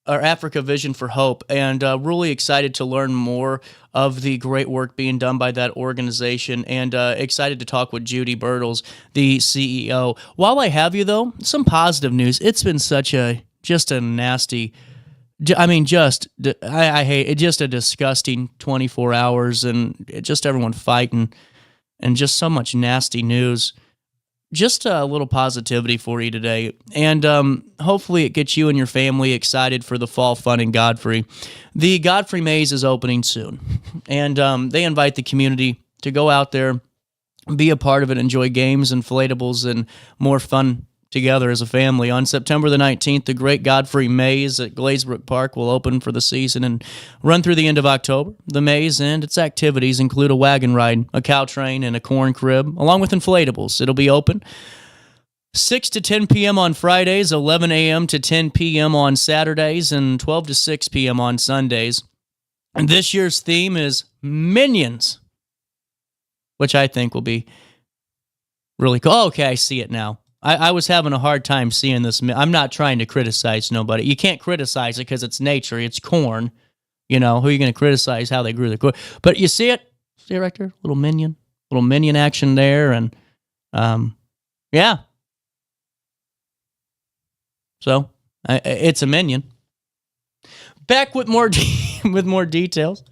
our Africa Vision for Hope, and really excited to learn more of the great work being done by that organization, and excited to talk with Judi Bertels, the CEO. While I have you, though, some positive news. It's been just a nasty, I hate it, just a disgusting 24 hours, and just everyone fighting, and just so much nasty news. Just a little positivity for you today, and hopefully it gets you and your family excited for the fall fun in Godfrey. The Godfrey Maze is opening soon, and they invite the community to go out there, be a part of it, enjoy games, inflatables, and more fun together as a family. On September the 19th, the Great Godfrey Maze at Glazebrook Park will open for the season and run through the end of October. The maze and its activities include a wagon ride, a cow train, and a corn crib, along with inflatables. It'll be open 6 to 10 p.m. on Fridays, 11 a.m. to 10 p.m. on Saturdays, and 12 to 6 p.m. on Sundays. And this year's theme is Minions, which I think will be really cool. Oh, okay, I see it now. I was having a hard time seeing this. I'm not trying to criticize nobody. You can't criticize it because it's nature. It's corn. You know, who are you going to criticize how they grew the corn? But you see it? See it right there? Little minion action there. And, yeah. So, it's a minion. Back with more with more details.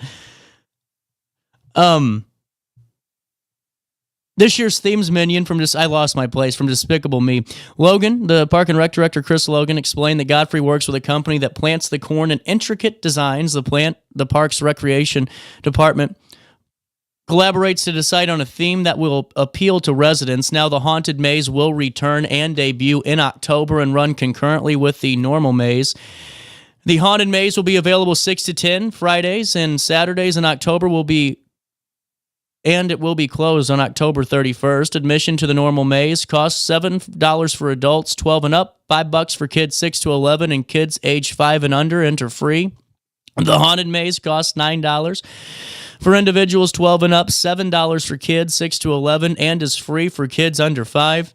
This year's theme's Minion from I lost my place from Despicable Me. Logan, the Park and Rec director, Chris Logan, explained that Godfrey works with a company that plants the corn in intricate designs. The park's recreation department collaborates to decide on a theme that will appeal to residents. Now the Haunted Maze will return and debut in October and run concurrently with the normal maze. The Haunted Maze will be available 6 to 10 Fridays, and Saturdays in October it will be closed on October 31st. Admission to the normal maze costs $7 for adults 12 and up, $5 for kids 6 to 11, and kids age 5 and under enter free. The Haunted Maze costs $9 for individuals 12 and up, $7 for kids 6 to 11, and is free for kids under 5.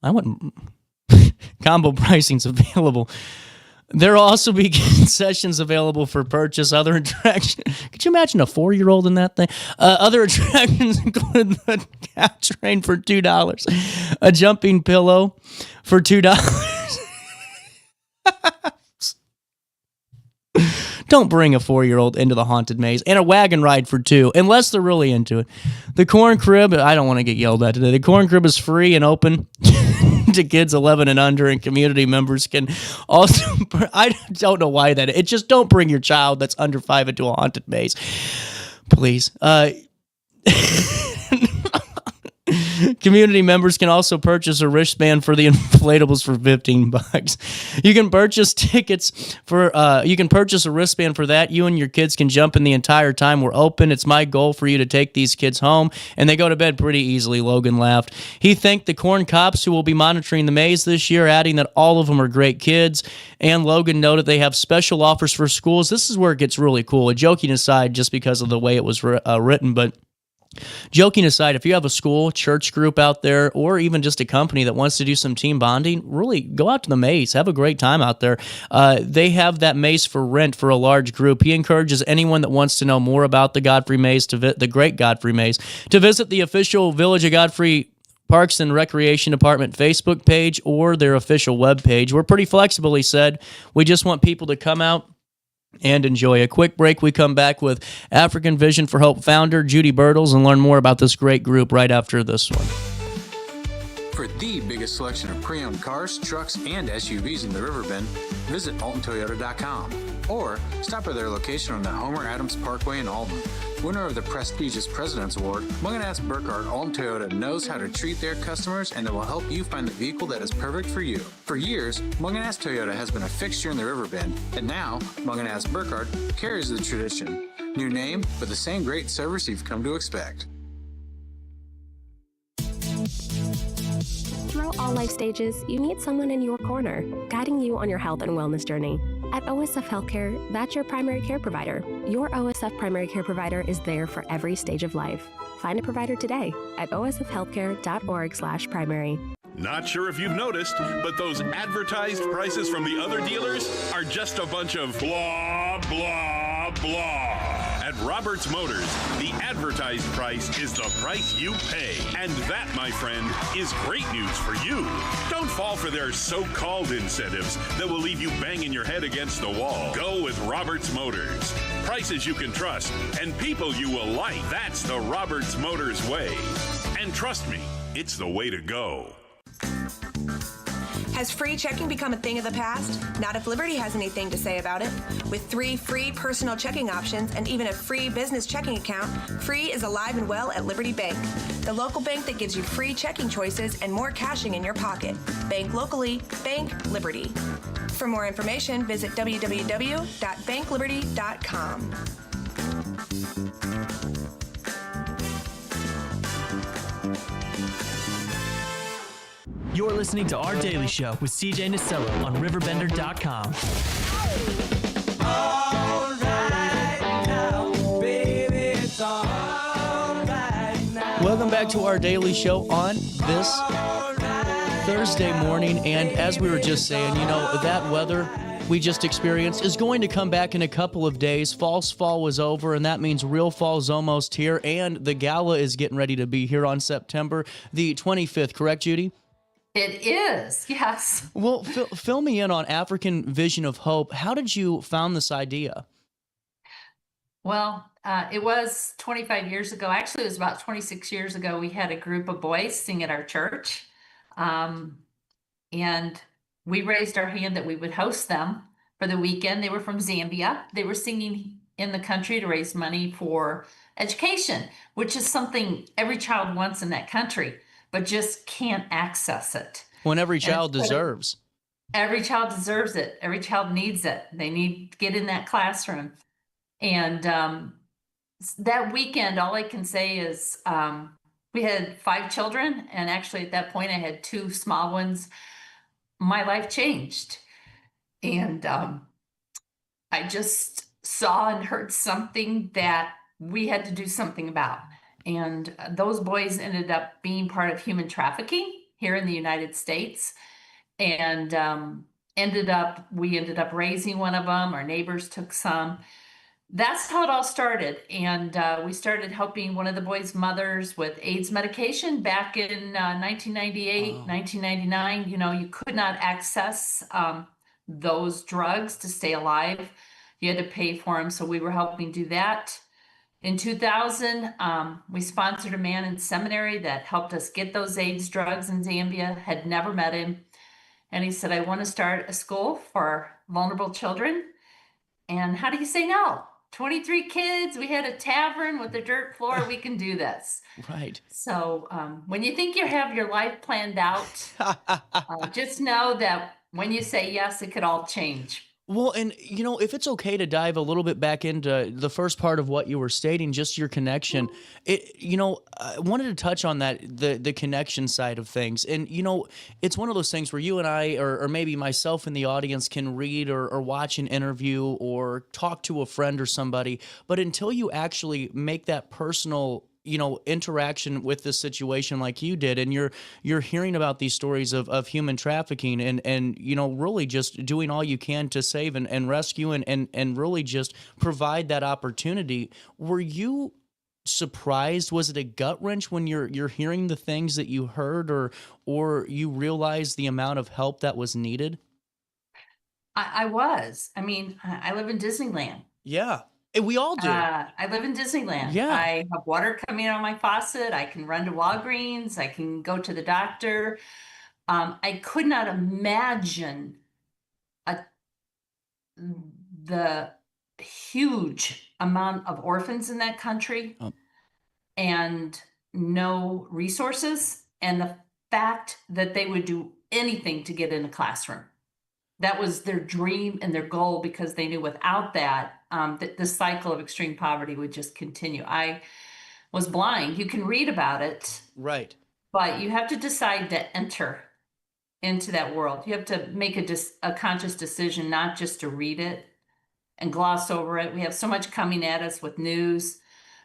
I wouldn't. Combo pricing's available. There will also be concessions available for purchase. Other attractions. Could you imagine a 4-year-old in that thing? Other attractions include the cow train for $2, a jumping pillow for $2. Don't bring a 4-year-old into the Haunted Maze, and a wagon ride for $2, unless they're really into it. The corn crib, I don't want to get yelled at today. The corn crib is free and open to kids 11 and under, and community members can also, I don't know why that, it just don't bring your child that's under 5 into a haunted maze. Please. Community members can also purchase a wristband for the inflatables for $15. You can purchase tickets for, you can purchase a wristband for that. You and your kids can jump in the entire time we're open. It's my goal for you to take these kids home, and they go to bed pretty easily, Logan laughed. He thanked the corn cops who will be monitoring the maze this year, adding that all of them are great kids. And Logan noted they have special offers for schools. This is where it gets really cool. Joking aside, just because of the way it was written, but joking aside, if you have a school, church group out there, or even just a company that wants to do some team bonding, really go out to the maze. Have a great time out there. They have that maze for rent for a large group. He encourages anyone that wants to know more about the Godfrey Maze, the Great Godfrey Maze, to visit the official Village of Godfrey Parks and Recreation Department Facebook page or their official webpage. We're pretty flexible, he said. We just want people to come out and enjoy. A quick break. We come back with African Vision for Hope founder Judi Bertels and learn more about this great group right after this one. For the biggest selection of pre-owned cars, trucks, and SUVs in the Riverbend, visit AltonToyota.com or stop by their location on the Homer Adams Parkway in Alton. Winner of the prestigious President's Award, Munganast Burkhardt Alton Toyota knows how to treat their customers, and they will help you find the vehicle that is perfect for you. For years, Munganast Toyota has been a fixture in the Riverbend, and now Munganast Burkhardt carries the tradition. New name, but the same great service you've come to expect. Through all life stages, you need someone in your corner, guiding you on your health and wellness journey. At OSF Healthcare, that's your primary care provider. Your OSF primary care provider is there for every stage of life. Find a provider today at osfhealthcare.org/primary. Not sure if you've noticed, but those advertised prices from the other dealers are just a bunch of blah, blah, blah. At Roberts Motors, the advertised price is the price you pay. And that, my friend, is great news for you. Don't fall for their so-called incentives that will leave you banging your head against the wall. Go with Roberts Motors. Prices you can trust and people you will like. That's the Roberts Motors way. And trust me, it's the way to go. Has free checking become a thing of the past? Not if Liberty has anything to say about it. With 3 free personal checking options and even a free business checking account, free is alive and well at Liberty Bank, the local bank that gives you free checking choices and more cashing in your pocket. Bank locally, bank Liberty. For more information, visit www.bankliberty.com. You're listening to Our Daily Show with CJ Nasello on RiverBender.com. Welcome back to Our Daily Show on this Thursday morning. And as we were just saying, you know, that weather we just experienced is going to come back in a couple of days. False fall was over, and that means real fall's almost here. And the Gala is getting ready to be here on September the 25th. Correct, Judi? It is, yes. Well, fill me in on African Vision of Hope. How did you found this idea? Well, it was 25 years ago. Actually, it was about 26 years ago. We had a group of boys sing at our church. And we raised our hand that we would host them for the weekend. They were from Zambia. They were singing in the country to raise money for education, which is something every child wants in that country, but just can't access it. When every And child instead of- deserves. Every child deserves it. Every child needs it. They need to get in that classroom. And that weekend, all I can say is we had 5 children. And actually at that point, I had 2 small ones. My life changed. And I just saw and heard something that we had to do something about. And those boys ended up being part of human trafficking here in the United States. And we ended up raising one of them. Our neighbors took some. That's how it all started. And we started helping one of the boys' mothers with AIDS medication back in 1998, 1999. You know, you could not access those drugs to stay alive. You had to pay for them. So we were helping do that. In 2000, we sponsored a man in seminary that helped us get those AIDS drugs in Zambia, had never met him. And he said, I want to start a school for vulnerable children. And how do you say no? 23 kids, we had a tavern with a dirt floor, we can do this. Right. So when you think you have your life planned out, just know that when you say yes, it could all change. Well, and you know, if it's okay to dive a little bit back into the first part of what you were stating, just your connection, I wanted to touch on that, the connection side of things. And, you know, it's one of those things where you and I, or maybe myself in the audience, can read or watch an interview or talk to a friend or somebody, but until you actually make that personal interaction with this situation like you did, and you're hearing about these stories of human trafficking and really just doing all you can to save and rescue and really just provide that opportunity. Were you surprised? Was it a gut wrench when you're hearing the things that you heard, or you realized the amount of help that was needed? I was. I mean, I live in Disneyland. Yeah. We all do. I live in Disneyland. Yeah. I have water coming out of my faucet. I can run to Walgreens. I can go to the doctor. I could not imagine the huge amount of orphans in that country and no resources, and the fact that they would do anything to get in a classroom. That was their dream and their goal, because they knew without that, the cycle of extreme poverty would just continue. I was blind. You can read about it. Right. But you have to decide to enter into that world. You have to make a conscious decision, not just to read it and gloss over it. We have so much coming at us with news.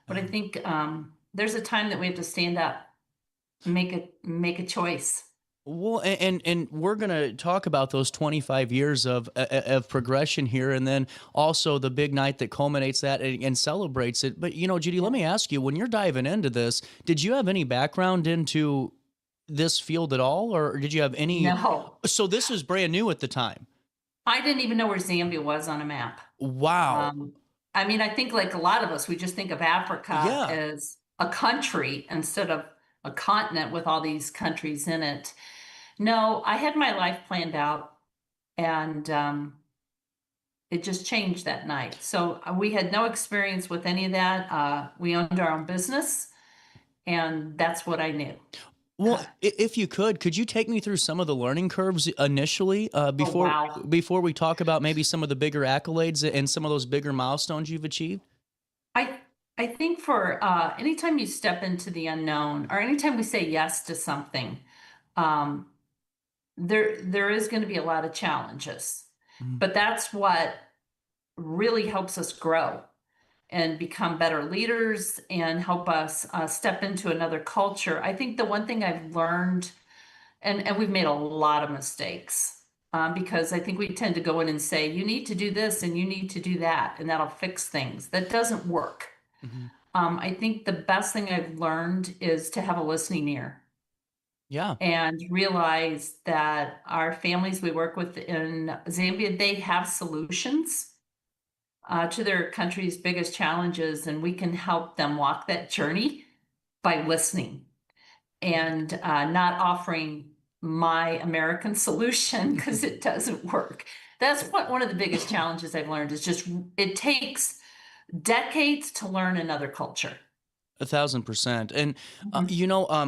But I think there's a time that we have to stand up and make a choice. Well, and we're going to talk about those 25 years of progression here, and then also the big night that culminates that and celebrates it. But, Judi, let me ask you, when you're diving into this, did you have any background into this field at all, or did you have any? No. So this is brand new at the time. I didn't even know where Zambia was on a map. Wow. I mean, I think like a lot of us, we just think of Africa as a country instead of a continent with all these countries in it. No, I had my life planned out, and it just changed that night. So we had no experience with any of that. We owned our own business, and that's what I knew. Well, if you could you take me through some of the learning curves initially before we talk about maybe some of the bigger accolades and some of those bigger milestones you've achieved? I think for anytime you step into the unknown, or anytime we say yes to something, there is going to be a lot of challenges, but that's what really helps us grow and become better leaders and help us step into another culture. I think the one thing I've learned, and we've made a lot of mistakes, because I think we tend to go in and say, you need to do this and you need to do that, and that'll fix things. That doesn't work. I think the best thing I've learned is to have a listening ear. Yeah. And realize that our families we work with in Zambia, they have solutions to their country's biggest challenges, and we can help them walk that journey by listening and not offering my American solution, because it doesn't work. That's one of the biggest challenges I've learned, is just it takes decades to learn another culture. 1,000%. And,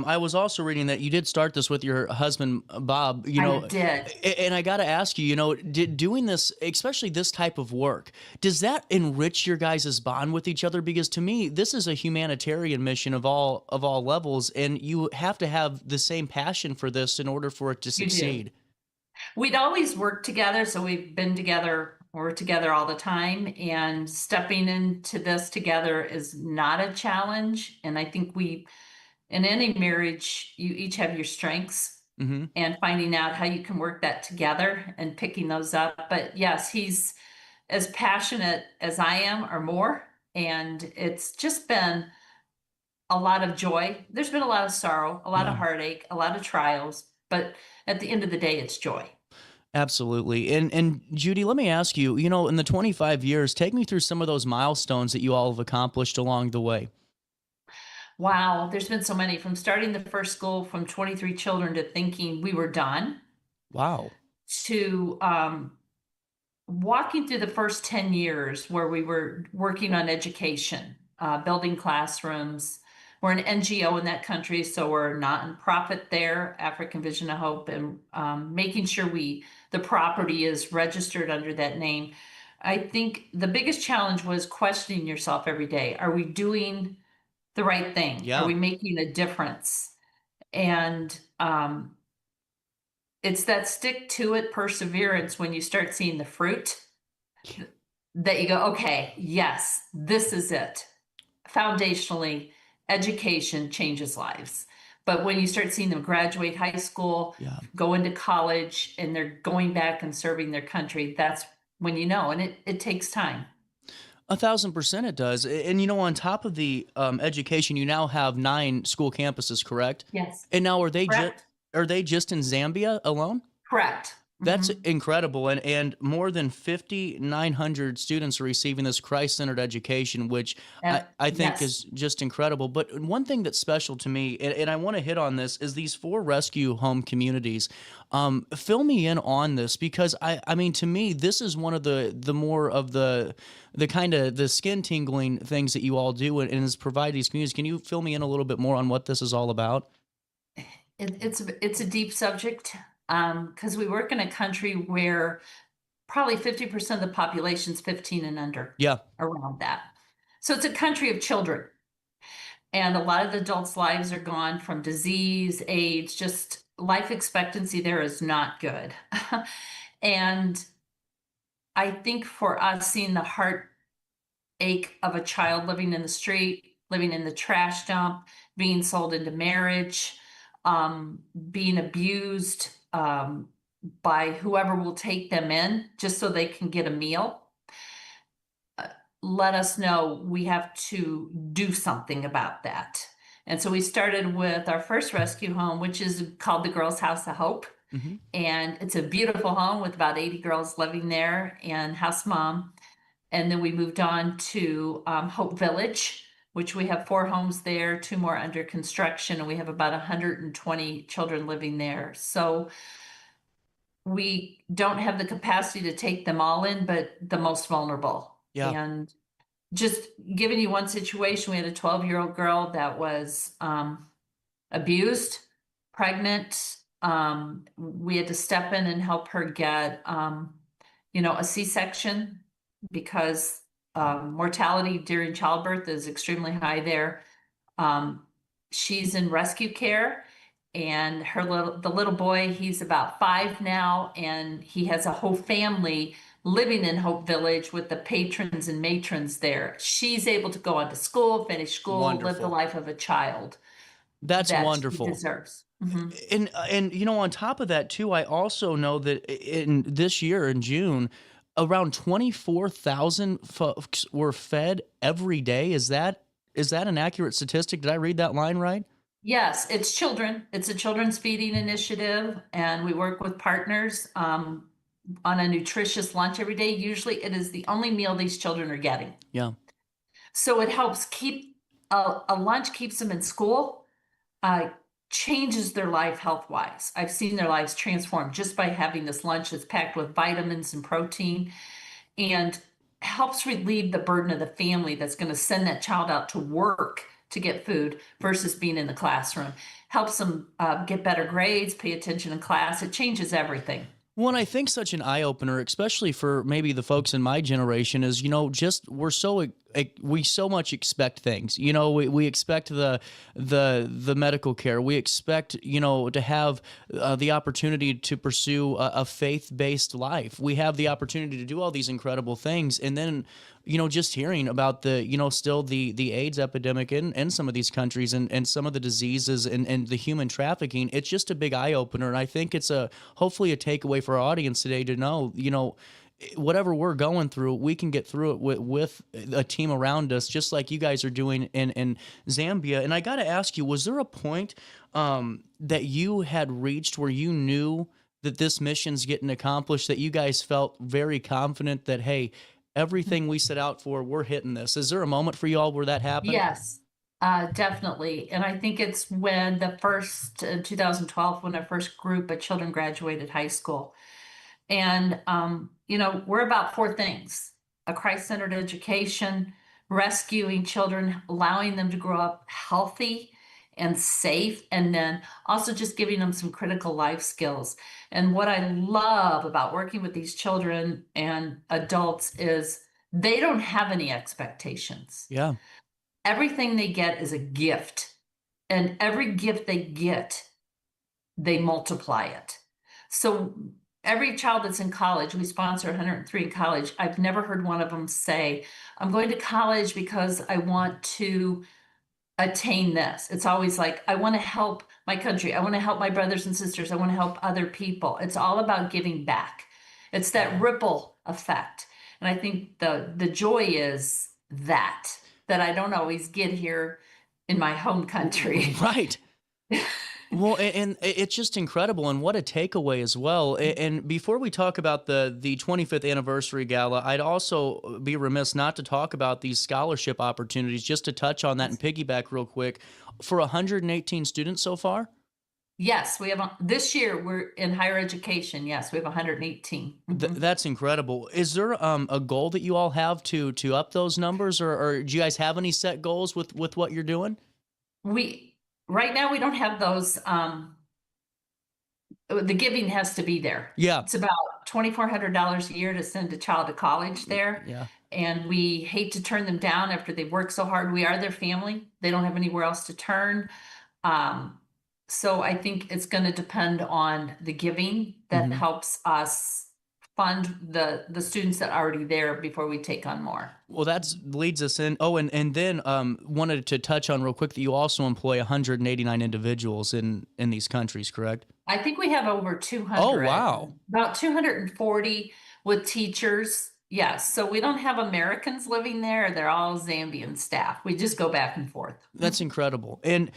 I was also reading that you did start this with your husband, Bob, I did. And I got to ask you, doing this, especially this type of work, does that enrich your guys' bond with each other? Because to me, this is a humanitarian mission of all levels, and you have to have the same passion for this in order for it to succeed. We'd always worked together, so we've been together. We're together all the time, and stepping into this together is not a challenge. And I think in any marriage, you each have your strengths, and finding out how you can work that together and picking those up. But yes, he's as passionate as I am or more. And it's just been a lot of joy. There's been a lot of sorrow, a lot of heartache, a lot of trials, but at the end of the day, it's joy. Absolutely. And Judi, let me ask you, in the 25 years, take me through some of those milestones that you all have accomplished along the way. Wow, there's been so many, from starting the first school from 23 children to thinking we were done. Wow. To walking through the first 10 years where we were working on education, building classrooms. We're an NGO in that country, so we're not in profit there, African Vision of Hope, and making sure the property is registered under that name. I think the biggest challenge was questioning yourself every day. Are we doing the right thing? Yeah. Are we making a difference? And it's that stick to it perseverance when you start seeing the fruit that you go, okay, yes, this is it. Foundationally, education changes lives. But when you start seeing them graduate high school, go into college, and they're going back and serving their country, that's when you know, and it takes time. 1,000% it does. And, on top of the education, you now have 9 school campuses, correct? Yes. And now are they Correct. just in Zambia alone? Correct. That's incredible. And more than 5,900 students are receiving this Christ-centered education, which I think is just incredible. But one thing that's special to me, and I want to hit on this, is these 4 rescue home communities. Fill me in on this, because I mean, to me, this is one of the more of the kind of the skin tingling things that you all do, and is provide these communities. Can you fill me in a little bit more on what this is all about? It's a deep subject. Because we work in a country where probably 50% of the population is 15 and under. Yeah. Around that. So it's a country of children. And a lot of the adults' lives are gone from disease, age, just life expectancy there is not good. And I think for us, seeing the heartache of a child living in the street, living in the trash dump, being sold into marriage, being abused, by whoever will take them in just so they can get a meal, let us know we have to do something about that. And so we started with our first rescue home, which is called the Girls House of Hope. And it's a beautiful home with about 80 girls living there and house mom. And then we moved on to Hope Village, which we have 4 homes there, 2 more under construction, and we have about 120 children living there. So we don't have the capacity to take them all in, but the most vulnerable. Yeah. And just giving you one situation, we had a 12-year-old girl that was abused, pregnant. We had to step in and help her get, a C-section, because mortality during childbirth is extremely high there. She's in rescue care, and the little boy, he's about 5 now, and he has a whole family living in Hope Village with the patrons and matrons there. She's able to go on to school, finish school, live the life of a child. That's wonderful. He deserves. And on top of that too, I also know that in this year in June, around 24,000 folks were fed every day. Is that an accurate statistic? Did I read that line right? Yes, it's children. It's a children's feeding initiative, and we work with partners on a nutritious lunch every day. Usually it is the only meal these children are getting. Yeah. So it helps keep a lunch, keeps them in school, changes their life health-wise. I've seen their lives transform just by having this lunch that's packed with vitamins and protein. And helps relieve the burden of the family that's going to send that child out to work to get food versus being in the classroom. Helps them get better grades, pay attention in class. It changes everything. Well, I think such an eye opener, especially for maybe the folks in my generation, is, just we so much expect things. We expect the medical care. We expect to have the opportunity to pursue a faith-based life. We have the opportunity to do all these incredible things, and then just hearing about the still the AIDS epidemic in some of these countries and some of the diseases and the human trafficking. It's just a big eye opener, and I think it's hopefully a takeaway for our audience today to know whatever we're going through, we can get through it with a team around us, just like you guys are doing in Zambia. And I got to ask you, was there a point that you had reached where you knew that this mission's getting accomplished, that you guys felt very confident that, hey, everything we set out for, we're hitting this? Is there a moment for you all where that happened? Yes, definitely. And I think it's when the first, 2012, when our first group of children graduated high school. And, we're about four things: a Christ-centered education, rescuing children, allowing them to grow up healthy and safe, and then also just giving them some critical life skills. And what I love about working with these children and adults is they don't have any expectations. Yeah. Everything they get is a gift. And every gift they get, they multiply it. So every child that's in college, we sponsor 103 in college. I've never heard one of them say, I'm going to college because I want to attain this. It's always like, I want to help my country. I want to help my brothers and sisters. I want to help other people. It's all about giving back. It's that ripple effect. And I think the joy is that I don't always get here in my home country. Right. Well, and it's just incredible, and what a takeaway as well. And before we talk about the 25th anniversary gala, I'd also be remiss not to talk about these scholarship opportunities, just to touch on that and piggyback real quick. For 118 students so far? Yes, we have, this year we're in higher education. Yes, we have 118. That's incredible. Is there a goal that you all have to up those numbers, or do you guys have any set goals with what you're doing? Right now, we don't have those. The giving has to be there. Yeah. It's about $2,400 a year to send a child to college there. Yeah. And we hate to turn them down after they've worked so hard. We are their family. They don't have anywhere else to turn. So I think it's going to depend on the giving that helps us fund the students that are already there before we take on more. Well, that leads us in. Oh, and then wanted to touch on real quick that you also employ 189 individuals in these countries, correct? I think we have over 200. Oh, wow. About 240 with teachers. Yes. So we don't have Americans living there. They're all Zambian staff. We just go back and forth. That's incredible. And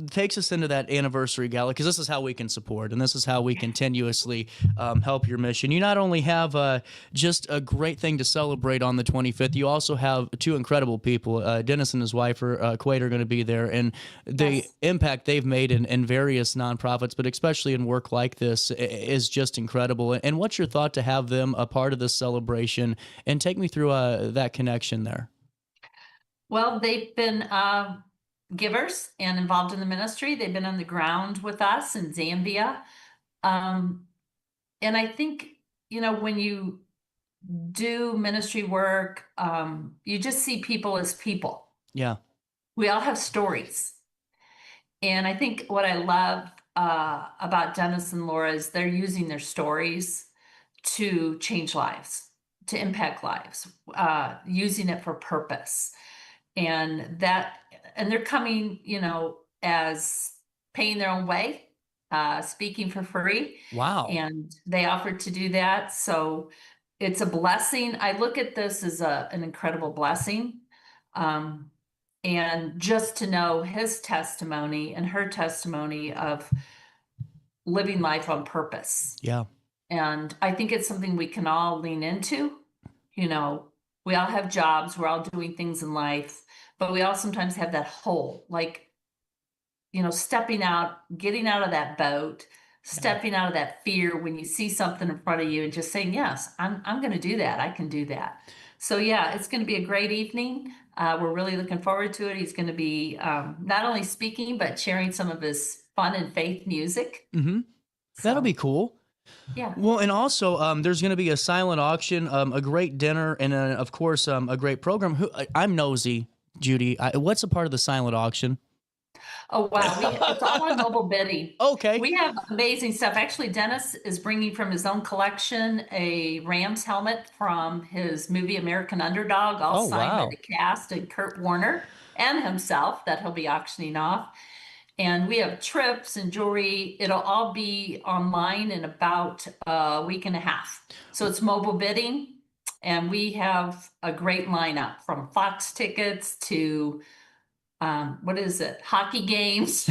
takes us into that anniversary gala, because this is how we can support, and this is how we continuously help your mission. You not only have just a great thing to celebrate on the 25th, you also have two incredible people. Dennis and his wife, Quaid, are going to be there, and the impact they've made in various nonprofits, but especially in work like this, is just incredible. And what's your thought to have them a part of this celebration? And take me through that connection there. Well, they've been givers and involved in the ministry. They've been on the ground with us in Zambia. And I think, when you do ministry work, you just see people as people. Yeah. We all have stories. And I think what I love about Dennis and Laura is they're using their stories to change lives, to impact lives, using it for purpose. And they're coming, as paying their own way, speaking for free. Wow. And they offered to do that. So it's a blessing. I look at this as an incredible blessing. And just to know his testimony and her testimony of living life on purpose. Yeah. And I think it's something we can all lean into. We all have jobs, we're all doing things in life, but we all sometimes have that hole, like, stepping out, getting out of that boat, stepping out of that fear when you see something in front of you and just saying, yes, I'm going to do that. I can do that. So yeah, it's going to be a great evening. We're really looking forward to it. He's going to be not only speaking, but sharing some of his fun and faith music. Mm-hmm. That'll be cool. Yeah. Well, and also, there's going to be a silent auction, a great dinner, and of course, a great program. I'm nosy, Judy. What's a part of the silent auction? Oh, wow. It's all on mobile bidding. Okay. We have amazing stuff. Actually, Dennis is bringing from his own collection a Rams helmet from his movie American Underdog, all signed by the cast and Kurt Warner and himself, that he'll be auctioning off. And we have trips and jewelry. It'll all be online in about a week and a half. So it's mobile bidding. And we have a great lineup from Fox tickets to hockey games,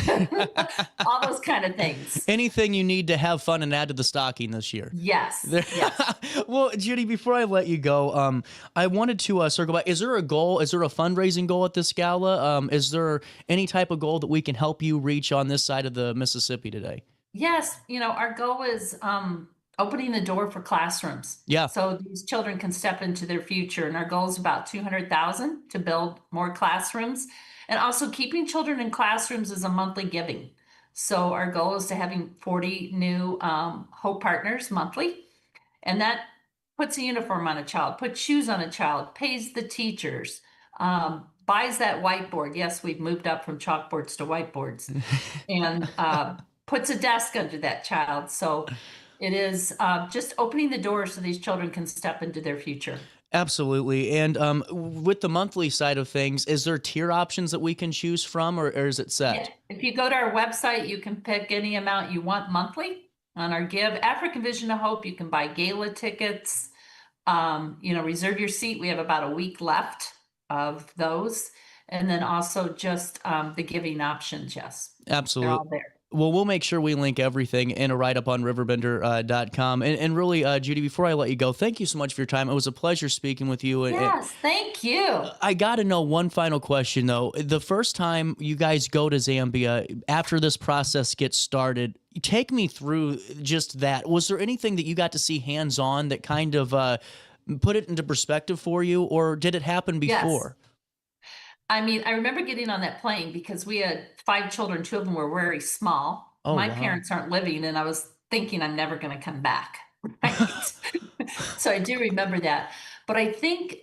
all those kind of things. Anything you need to have fun and add to the stocking this year. Yes. Yes. Well, Judy, before I let you go, I wanted to circle back. Is there a goal? Is there a fundraising goal at this gala? Is there any type of goal that we can help you reach on this side of the Mississippi today? Yes. Our goal is opening the door for classrooms. Yeah. So these children can step into their future. And our goal is about $200,000 to build more classrooms. And also keeping children in classrooms is a monthly giving. So our goal is to having 40 new Hope partners monthly. And that puts a uniform on a child, puts shoes on a child, pays the teachers, buys that whiteboard. Yes, we've moved up from chalkboards to whiteboards. And puts a desk under that child. So it is just opening the door so these children can step into their future. Absolutely. And with the monthly side of things, is there tier options that we can choose from, or is it set? Yeah. If you go to our website, you can pick any amount you want monthly on our Give. African Vision of Hope, you can buy gala tickets, reserve your seat. We have about a week left of those. And then also just the giving options, yes. Absolutely. They're all there. Well, we'll make sure we link everything in a write-up on RiverBender.com. And really, Judy, before I let you go, thank you so much for your time. It was a pleasure speaking with you. Yes, thank you. I got to know one final question, though. The first time you guys go to Zambia, after this process gets started, take me through just that. Was there anything that you got to see hands-on that kind of put it into perspective for you, or did it happen before? Yes. I mean, I remember getting on that plane because we had 5 children. 2 of them were very small. Oh, My wow. parents aren't living, and I was thinking I'm never going to come back. Right? So I do remember that. But I think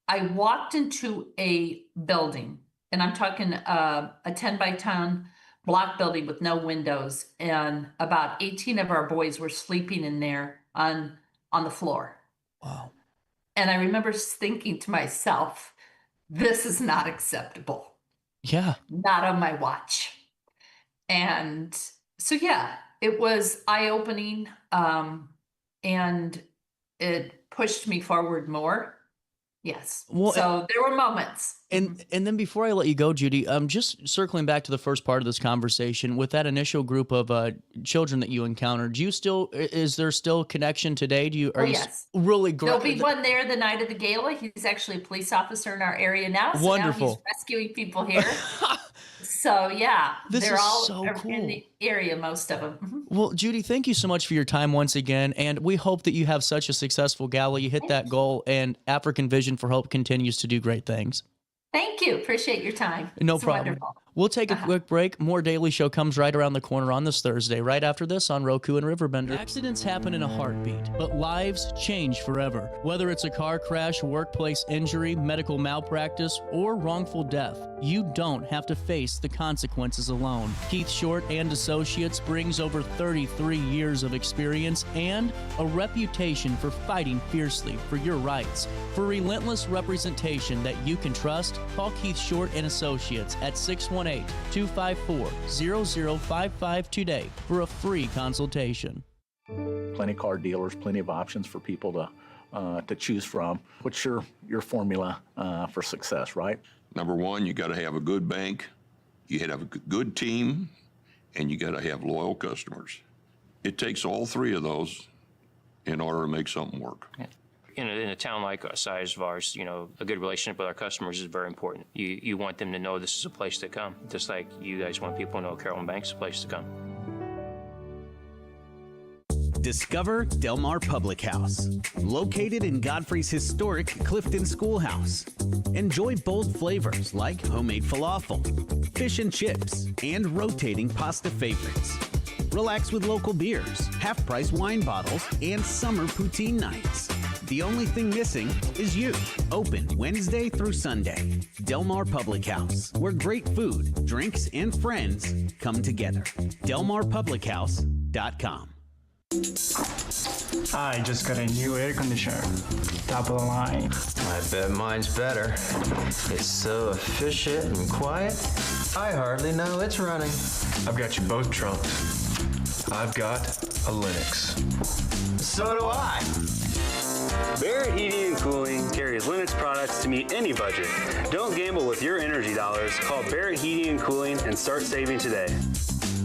I walked into a building, and I'm talking a 10 by 10 block building with no windows, and about 18 of our boys were sleeping in there on the floor. Wow. And I remember thinking to myself, this is not acceptable. Yeah. Not on my watch. And so, yeah, it was eye-opening, and it pushed me forward more. Yes. Well, so there were moments. And then before I let you go, Judy, just circling back to the first part of this conversation, with that initial group of children that you encountered, is there still connection today? Yes. Really great? There'll be one there the night of the gala. He's actually a police officer in our area now. So Wonderful. Now he's rescuing people here. So yeah, they're all so cool. in the area, most of them. Mhm. Well, Judy, thank you so much for your time once again, and we hope that you have such a successful gala. You hit that goal, and African Vision for Hope continues to do great things. Thank you. Appreciate your time. No It's problem. wonderful. We'll take a quick break. More Daily Show comes right around the corner on this Thursday, right after this on Roku and Riverbender. Accidents happen in a heartbeat, but lives change forever. Whether it's a car crash, workplace injury, medical malpractice, or wrongful death, you don't have to face the consequences alone. Keith Short and Associates brings over 33 years of experience and a reputation for fighting fiercely for your rights. For relentless representation that you can trust, call Keith Short and Associates at 618-254-0055 today for a free consultation. Plenty of car dealers, plenty of options for people to choose from. What's your formula for success, right? Number one, you got to have a good bank, you have a good team, and you got to have loyal customers. It takes all 3 of those in order to make something work. In a town like the size of ours, a good relationship with our customers is very important. You want them to know this is a place to come, just like you guys want people to know Carolyn Bank's a place to come. Discover Del Mar Public House, located in Godfrey's historic Clifton Schoolhouse. Enjoy bold flavors like homemade falafel, fish and chips, and rotating pasta favorites. Relax with local beers, half-price wine bottles, and summer poutine nights. The only thing missing is you. Open Wednesday through Sunday. Del Mar Public House, where great food, drinks, and friends come together. DelMarPublicHouse.com. I just got a new air conditioner. Top of the line. I bet mine's better. It's so efficient and quiet, I hardly know it's running. I've got you both trumped. I've got a Linux. So do I. Barrett Heating and Cooling carries Linux products to meet any budget. Don't gamble with your energy dollars. Call Barrett Heating and Cooling and start saving today.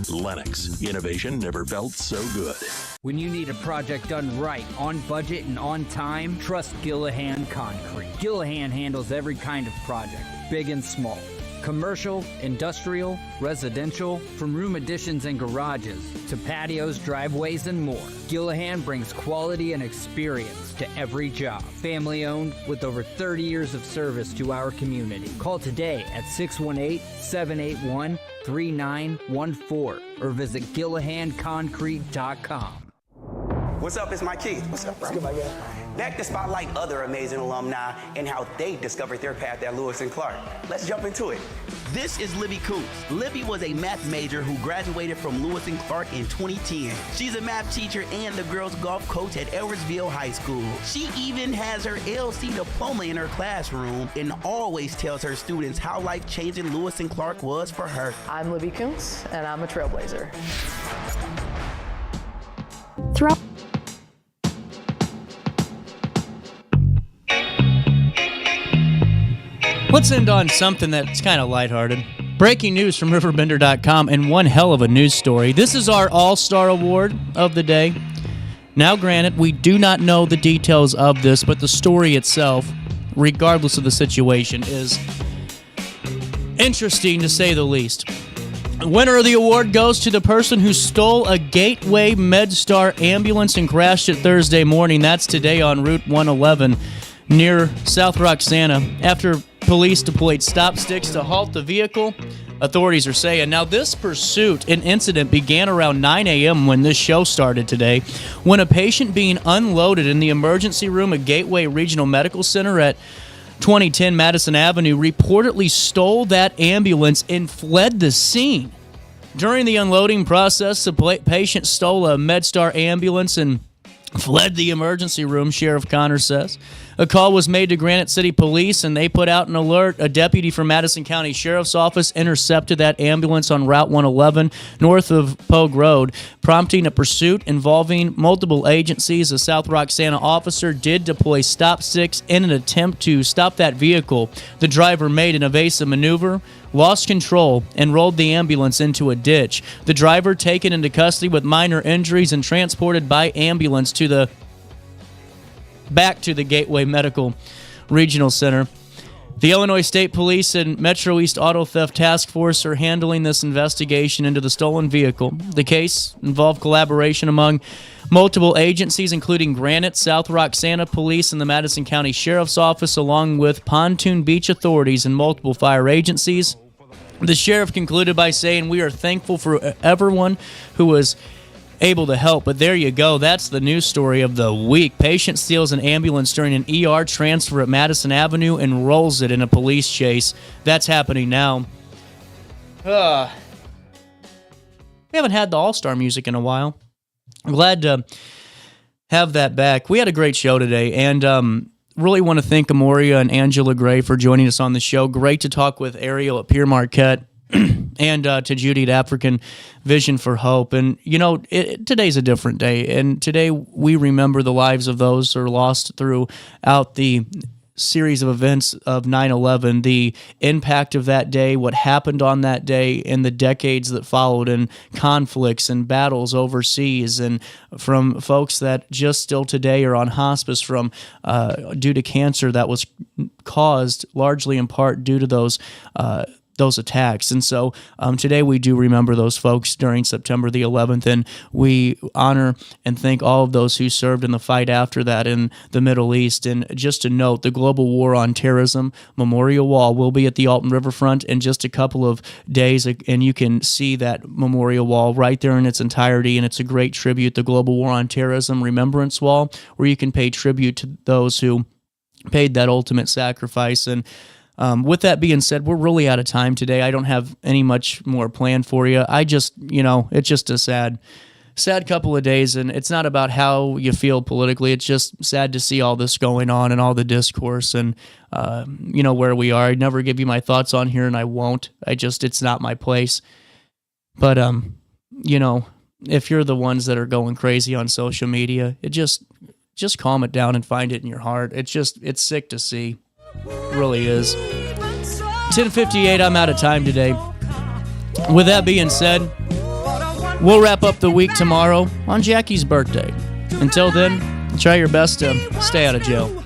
Lennox. Innovation never felt so good. When you need a project done right, on budget and on time, trust Gillahan Concrete. Gillahan handles every kind of project, big and small. Commercial, industrial, residential, from room additions and garages to patios, driveways, and more. Gillahan brings quality and experience to every job. Family owned with over 30 years of service to our community. Call today at 618-781-3914 or visit GillahanConcrete.com. What's up? It's Mike Keith. What's up, bro? Back to spotlight other amazing alumni and how they discovered their path at Lewis and Clark. Let's jump into it. This is Libby Coombs. Libby was a math major who graduated from Lewis and Clark in 2010. She's a math teacher and the girls golf coach at Edwardsville High School. She even has her LC diploma in her classroom and always tells her students how life-changing Lewis and Clark was for her. I'm Libby Coombs, and I'm a trailblazer. Let's end on something that's kind of lighthearted. Breaking news from RiverBender.com and one hell of a news story. This is our All-Star Award of the day. Now, granted, we do not know the details of this, but the story itself, regardless of the situation, is interesting to say the least. The winner of the award goes to the person who stole a Gateway MedStar ambulance and crashed it Thursday morning. That's today on Route 111 near South Roxana. After police deployed stop sticks to halt the vehicle, authorities are saying. Now, this pursuit and incident began around 9 a.m. when this show started today, when a patient being unloaded in the emergency room at Gateway Regional Medical Center at 2010 Madison Avenue reportedly stole that ambulance and fled the scene. During the unloading process, the patient stole a MedStar ambulance and fled the emergency room, Sheriff Connor says. A call was made to Granite City Police, and they put out an alert. A deputy from Madison County Sheriff's Office intercepted that ambulance on Route 111 north of Pogue Road, prompting a pursuit involving multiple agencies. A South Roxana officer did deploy stop sticks in an attempt to stop that vehicle. The driver made an evasive maneuver, lost control, and rolled the ambulance into a ditch. The driver taken into custody with minor injuries and transported by ambulance back to the Gateway Medical Regional Center. The Illinois State Police and Metro East Auto Theft Task Force are handling this investigation into the stolen vehicle. The case involved collaboration among multiple agencies, including Granite, South Roxana Police, and the Madison County Sheriff's Office, along with Pontoon Beach authorities and multiple fire agencies. The sheriff concluded by saying, "We are thankful for everyone who was able to help." But there you go. That's the news story of the week. Patient steals an ambulance during an ER transfer at Madison Avenue and rolls it in a police chase. That's happening now. We haven't had the All-Star music in a while. I'm glad to have that back. We had a great show today, and really want to thank Amoriah and Angela Gray for joining us on the show. Great to talk with Ariel at Pierre Marquette. And to Judi at African Vision for Hope. And, you know, today's a different day. And today we remember the lives of those who are lost throughout the series of events of 9/11, the impact of that day, what happened on that day, and the decades that followed, and conflicts and battles overseas, and from folks that just still today are on hospice from due to cancer that was caused largely in part due to those those attacks. And so today we do remember those folks during September the 11th, and we honor and thank all of those who served in the fight after that in the Middle East. And just to note, the Global War on Terrorism Memorial Wall will be at the Alton Riverfront in just a couple of days, and you can see that memorial wall right there in its entirety, and it's a great tribute, the Global War on Terrorism Remembrance Wall, where you can pay tribute to those who paid that ultimate sacrifice. And with that being said, we're really out of time today. I don't have any much more planned for you. I just, it's just a sad couple of days, and it's not about how you feel politically. It's just sad to see all this going on and all the discourse and, where we are. I'd never give you my thoughts on here, and I won't. It's not my place. But, if you're the ones that are going crazy on social media, just calm it down and find it in your heart. It's sick to see. It really is. 10:58, I'm out of time today. With that being said, we'll wrap up the week tomorrow on Jackie's birthday. Until then, try your best to stay out of jail.